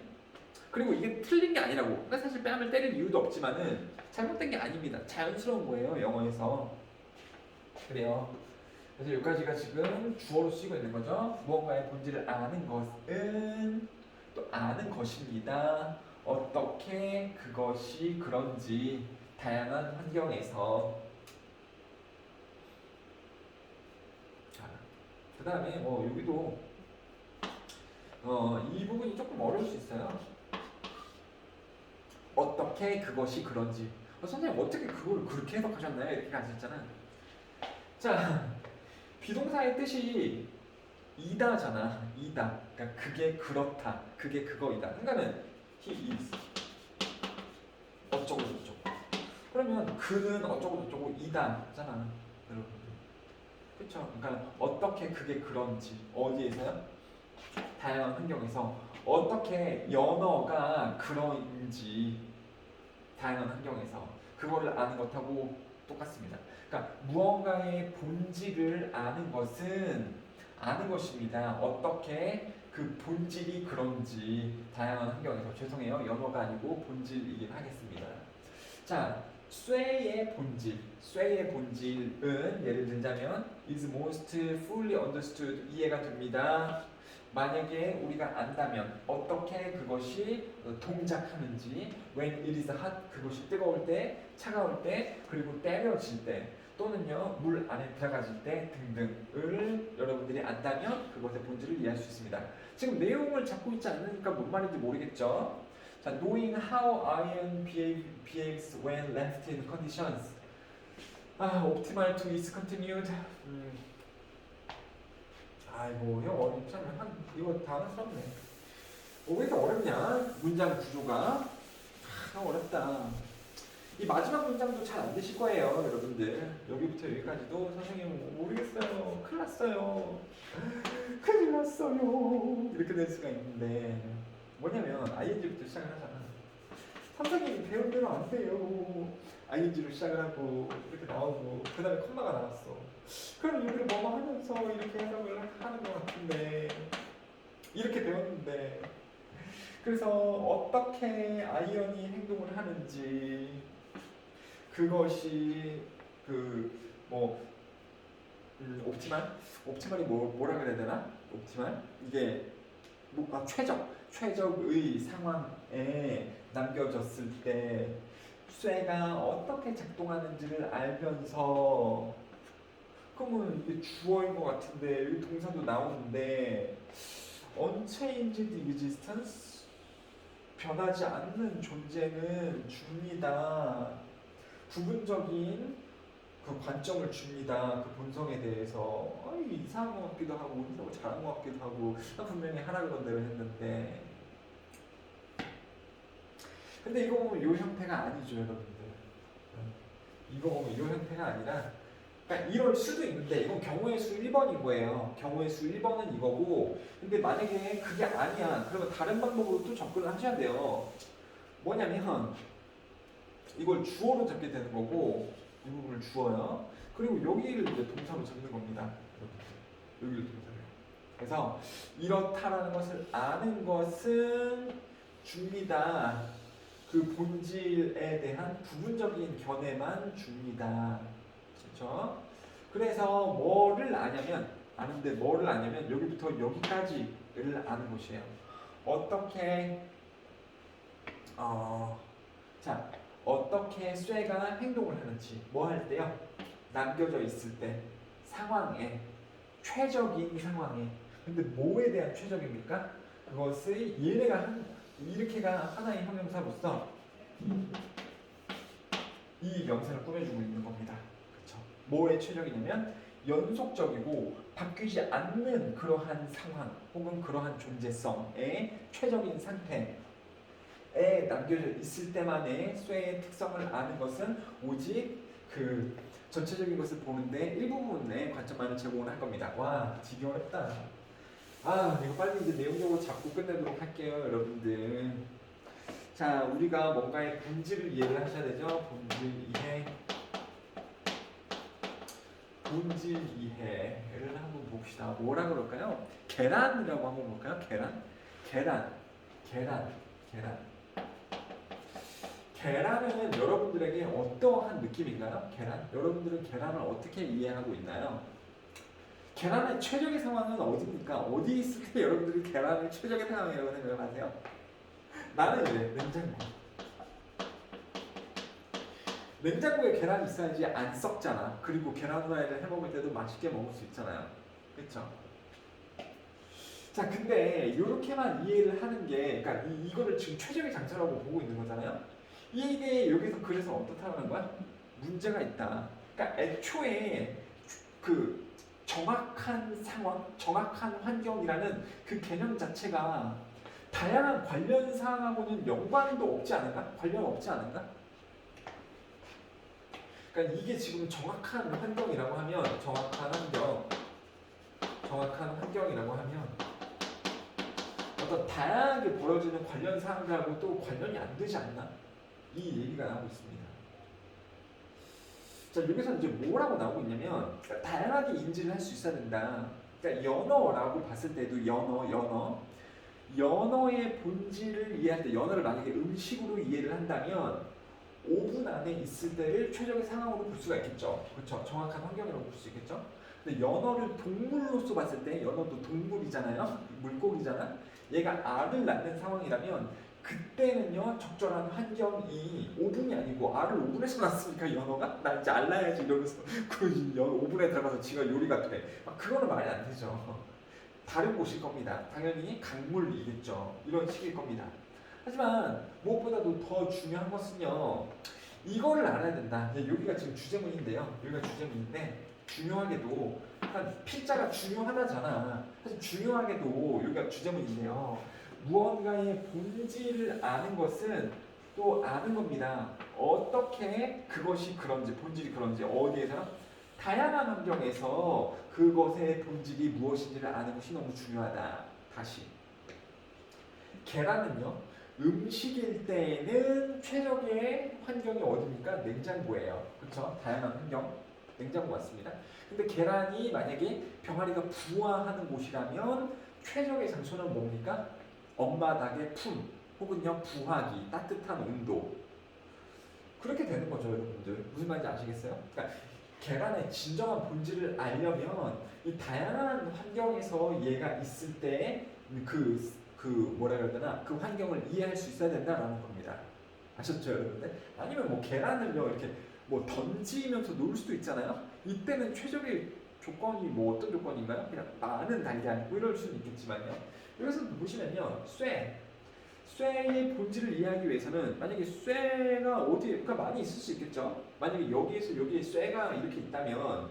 그리고 이게 틀린 게 아니라고. 그러니까 사실 뺨을 때릴 이유도 없지만은 잘못된 게 아닙니다. 자연스러운 거예요, 영어에서. 그래요. 그래서 여기까지가 지금 주어로 쓰이고 있는 거죠. 무언가의 본질을 아는 것은 또 아는 것입니다. 어떻게 그것이 그런지 다양한 환경에서. 그 다음에 여기도 이 부분이 조금 어려울 수 있어요. 어떻게 그것이 그런지. 선생님 어떻게 그걸 그렇게 해석하셨나요? 이렇게 가셨잖아. 자, 비동사의 뜻이 이다잖아. 이다. 그러니까 그게 그렇다. 그게 그거이다. 그러니까는 he is 어쩌고 저쩌고. 그러면 그는 어쩌고 저쩌고 이다잖아, 여러분들. 그렇죠? 그러니까 어떻게 그게 그런지 어디에서요? 다양한 환경에서 어떻게 연어가 그런지 다양한 환경에서 그거를 아는 것하고 똑같습니다. 그러니까 무언가의 본질을 아는 것은 아는 것입니다. 어떻게 그 본질이 그런지 다양한 환경에서. 죄송해요. 연어가 아니고 본질이긴 하겠습니다. 자, 쇠의 본질. 쇠의 본질은 예를 들자면 is most fully understood. 이해가 됩니다. 만약에 우리가 안다면 어떻게 그것이 동작하는지, when it is hot, 그것이 뜨거울 때, 차가울 때, 그리고 때려질 때, 또는요 물 안에 들어가질 때 등등을 여러분들이 안다면 그것의 본질을 이해할 수 있습니다. 지금 내용을 잡고 있지 않으니까 뭔 말인지 모르겠죠. 자, knowing how iron behaves when left in conditions. optimal to is continued. 아이고 형 어렵잖아. 이거 당황스럽네. 왜 이렇게 어렵냐? 문장 구조가 어렵다. 이 마지막 문장도 잘 안 되실 거예요, 여러분들. 여기부터 여기까지도 선생님 모르겠어요. 큰일 났어요. 큰일 났어요. 이렇게 될 수가 있는데 뭐냐면 ing부터 시작을 하잖아. 선생님이 배운 대로 안 돼요. ing로 시작을 하고 이렇게 나오고 그 다음에 콤마가 나왔어. 그럼 여기를 뭐뭐 하면서 이렇게 해석을 하는 것 같은데 이렇게 배웠는데 그래서 어떻게 아이언이 행동을 하는지 그것이 옵티말이 뭐라 그래야 되나? 옵티말 이게 최적의 상황에 남겨졌을 때 쇠가 어떻게 작동하는지를 알면서 그러면 이게 주어인 것 같은데 여기 동사도 나오는데 unchanged existence 변하지 않는 존재는 줍니다. 부분적인 그 관점을 줍니다. 그 본성에 대해서 이상한 것 같기도 하고 이상하고 잘한 것 같기도 하고 분명히 하라 그런 대로 했는데 근데 이거 보면 이 형태가 아니죠, 여러분들. 이거 보면 이 형태가 아니라 그러니까 이럴 수도 있는데 이건 경우의 수 1번인 거예요. 경우의 수 1번은 이거고 근데 만약에 그게 아니야 그러면 다른 방법으로 또 접근을 하셔야 돼요. 뭐냐면 이걸 주어로 잡게 되는 거고 이 부분을 주어요. 그리고 여기를 이제 동사로 잡는 겁니다. 여기를 동사로. 그래서 이렇다라는 것을 아는 것은 줍니다. 그 본질에 대한 부분적인 견해만 줍니다. 그렇죠? 그래서 뭐를 아냐면 아는데 뭐를 아냐면 여기부터 여기까지를 아는 것이에요. 어떻게 어떻게 쇠가 행동을 하는지 뭐 할 때요? 남겨져 있을 때 상황에 최적인 상황에 근데 뭐에 대한 최적입니까? 그것의 이렇게가 하나의 형용사로서 이 명사를 꾸며주고 있는 겁니다. 그렇죠? 뭐에 최적이냐면 연속적이고 바뀌지 않는 그러한 상황 혹은 그러한 존재성의 최적인 상태에 남겨져 있을 때만의 쇠의 특성을 아는 것은 오직 그 전체적인 것을 보는데 일부분의 관점만을 제공을 할 겁니다. 와, 되게 어렵다. 이거 빨리 이제 내용적으로 잡고 끝내도록 할게요, 여러분들. 자, 우리가 뭔가의 본질을 이해를 하셔야 되죠. 본질 이해를 한번 봅시다. 뭐라 그럴까요? 계란이라고 한번 볼까요? 계란은 여러분들에게 어떠한 느낌인가요? 여러분들은 계란을 어떻게 이해하고 있나요? 계란의 최적의 상황은 어디입니까? 어디 있을 때 여러분들이 계란을 최적의 상황이라고 생각을 하세요? 나는 이래, 냉장고에 계란이 있어야지 안 썩잖아. 그리고 계란 후라이를 해먹을 때도 맛있게 먹을 수 있잖아요. 그쵸? 자, 근데 이렇게만 이해를 하는 게, 그러니까 이거를 지금 최적의 장치라고 보고 있는 거잖아요. 이게 여기서 그래서 어떻다는 거야? 문제가 있다. 그러니까 애초에 그 정확한 상황, 정확한 환경이라는 그 개념 자체가 다양한 관련 사항하고는 연관도 없지 않은가? 관련 없지 않은가? 그러니까 이게 지금 정확한 환경이라고 하면 어떤 다양하게 벌어지는 관련 사항들하고 또 관련이 안 되지 않나? 이 얘기가 나오고 있습니다. 자, 여기서 이제 뭐라고 나오고 있냐면 그러니까 다양하게 인지를 할 수 있어야 된다. 그러니까 연어라고 봤을 때도 연어의 본질을 이해할 때 연어를 만약에 음식으로 이해를 한다면 오븐 안에 있을 때를 최적의 상황으로 볼 수가 있겠죠. 그렇죠? 정확한 환경이라고 볼 수 있겠죠. 근데 연어를 동물로서 봤을 때 연어도 동물이잖아요. 물고기잖아. 얘가 알을 낳는 상황이라면 그때는요 적절한 환경이 오븐이 아니고 알을 오븐에서 낳습니까 연어가? 나 이제 알 낳아야지 이러면서 그 오븐에 들어가서 지가 요리가 돼. 그거는 말이 안 되죠. 다른 곳일 겁니다. 당연히 강물이겠죠. 이런 식일 겁니다. 하지만 무엇보다도 더 중요한 것은요 이거를 알아야 된다. 여기가 지금 주제문인데요. 여기가 주제문인데 중요하게도 일단 필자가 중요하다잖아. 사실 중요하게도 여기가 주제문인데요. 무언가의 본질을 아는 것은 또 아는 겁니다. 어떻게 그것이 그런지, 본질이 그런지, 어디에서 다양한 환경에서 그것의 본질이 무엇인지를 아는 것이 너무 중요하다. 다시 계란은요, 음식일 때에는 최적의 환경이 어디입니까? 냉장고예요. 그렇죠? 다양한 환경, 냉장고 맞습니다. 근데 계란이 만약에 병아리가 부화하는 곳이라면 최적의 장소는 뭡니까? 엄마 닭의 품 혹은요 부화기, 따뜻한 온도. 그렇게 되는 거죠, 여러분들. 무슨 말인지 아시겠어요? 그러니까 계란의 진정한 본질을 알려면 이 다양한 환경에서 얘가 있을 때 뭐라 그래야 되나, 그 환경을 이해할 수 있어야 된다라는 겁니다. 아셨죠, 여러분들? 아니면 뭐 계란을요 이렇게 뭐 던지면서 놓을 수도 있잖아요. 이때는 최적의 조건이 뭐 어떤 조건인가요? 그냥 많은 달걀 뭐 이럴 수는 있겠지만요. 여기서 보시면요, 쇠의 본질을 이해하기 위해서는 만약에 쇠가 어디가 많이 있을 수 있겠죠. 만약에 여기에서 여기에 쇠가 이렇게 있다면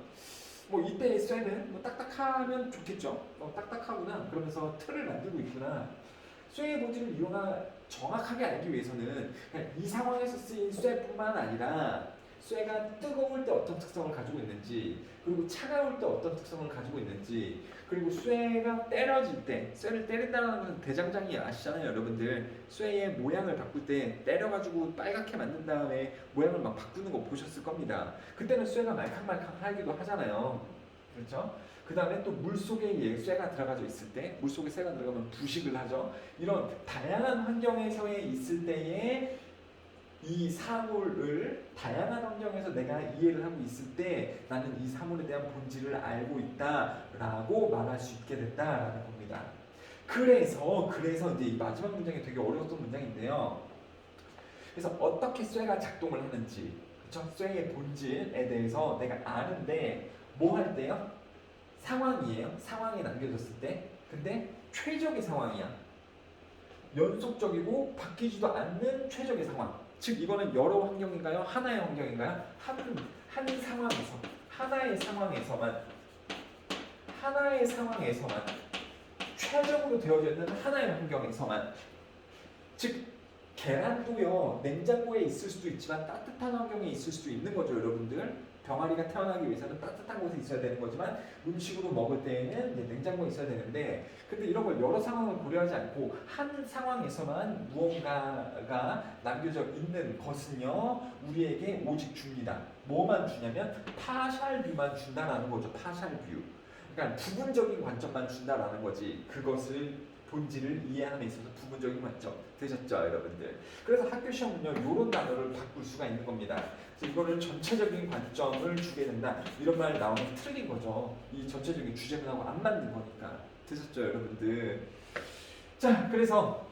뭐 이때의 쇠는 뭐 딱딱하면 좋겠죠. 딱딱하구나 그러면서 틀을 만들고 있구나. 쇠의 본질을 정확하게 알기 위해서는 그냥 이 상황에서 쓰인 쇠뿐만 아니라 쇠가 뜨거울 때 어떤 특성을 가지고 있는지, 그리고 차가울 때 어떤 특성을 가지고 있는지, 그리고 쇠가 때려질 때, 쇠를 때린다는 것은 대장장이 아시잖아요, 여러분들. 쇠의 모양을 바꿀 때 때려가지고 빨갛게 만든 다음에 모양을 막 바꾸는 거 보셨을 겁니다. 그때는 쇠가 말캉말캉하기도 하잖아요. 그렇죠? 그 다음에 또 물속에 쇠가 들어가져 있을 때, 물속에 쇠가 들어가면 부식을 하죠. 이런 다양한 환경에서의 있을 때에 이 사물을 다양한 환경에서 내가 이해를 하고 있을 때 나는 이 사물에 대한 본질을 알고 있다라고 말할 수 있게 됐다라는 겁니다. 그래서 이제 이 마지막 문장이 되게 어려웠던 문장인데요. 그래서 어떻게 쇠가 작동을 하는지, 그렇죠? 쇠의 본질에 대해서 내가 아는데 뭐 할 때요? 상황이에요. 상황이 남겨졌을 때. 근데 최적의 상황이야. 연속적이고 바뀌지도 않는 최적의 상황. 즉 이거는 여러 환경인가요? 하나의 환경인가요? 한 상황에서, 하나의 상황에서만 최적으로 되어져 있는 하나의 환경에서만. 즉 계란도요 냉장고에 있을 수도 있지만 따뜻한 환경에 있을 수도 있는 거죠, 여러분들. 병아리가 태어나기 위해서는 따뜻한 곳에 있어야 되는 거지만 음식으로 먹을 때에는 이제 냉장고에 있어야 되는데, 근데 이런 걸 여러 상황을 고려하지 않고 한 상황에서만 무언가가 남겨져 있는 것은요 우리에게 오직 줍니다. 뭐만 주냐면 파샬 뷰만 준다라는 거죠. 파샬 뷰. 그러니까 부분적인 관점만 준다라는 거지. 그것을 본질을 이해함에 있어서 부분적인 관점. 되셨죠, 여러분들? 그래서 학교 시험은요 이런 단어를 바꿀 수가 있는 겁니다. 이거를 전체적인 관점을 주게 된다, 이런 말 나오면 틀린 거죠. 이 전체적인 주제문하고 안 맞는 거니까. 되셨죠, 여러분들? 자, 그래서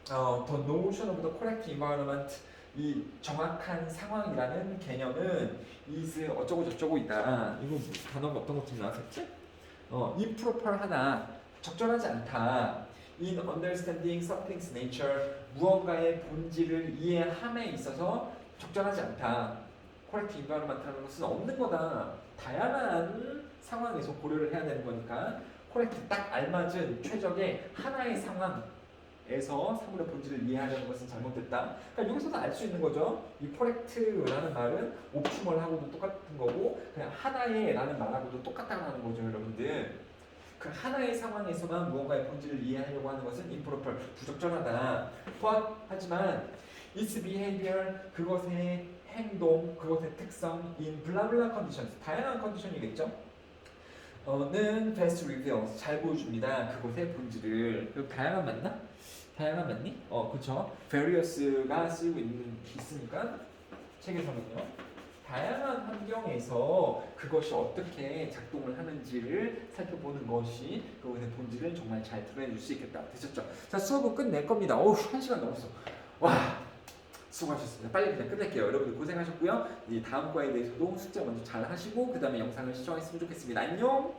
the notion of the correct environment, 이 정확한 상황이라는 개념은 is 어쩌고 저쩌고 있다. 이거 단어가 어떤 것좀 나왔었지? improper 하다, 적절하지 않다. in understanding something's nature, 무언가의 본질을 이해함에 있어서 적절하지 않다. correct environment라는 것은 없는 거다. 다양한 상황에서 고려를 해야 되는 거니까 correct 딱 알맞은 최적의 하나의 상황에서 사물의 본질을 이해하려는 것은 잘못됐다. 그러니까 여기서도 알 수 있는 거죠. 이 correct라는 말은 옵티멀하고도 똑같은 거고 그냥 하나의라는 말하고도 똑같다는 거죠, 여러분들. 그 하나의 상황에서만 무언가의 본질을 이해하려고 하는 것은 improper, 부적절하다. 하지만 its behavior, 그것의 행동, 그것의 특성 in blah blah conditions, 다양한 컨디션이겠죠? 는 best reveals, 잘 보여줍니다. 그것의 본질을. 그럼 다양한 맞나? 다양한 맞니? 그렇죠. various가 쓰이고 있으니까 책에서는요. 다양한 환경에서 그것이 어떻게 작동을 하는지를 살펴보는 것이 그것의 본질을 정말 잘 드러내줄 수 있겠다. 되셨죠? 자, 수업은 끝낼 겁니다. 어우, 1시간 넘었어. 와, 수고하셨습니다. 빨리 그냥 끝낼게요. 여러분들 고생하셨고요. 이 다음 과에 대해서도 숙제 먼저 잘 하시고 그 다음에 영상을 시청했으면 좋겠습니다. 안녕!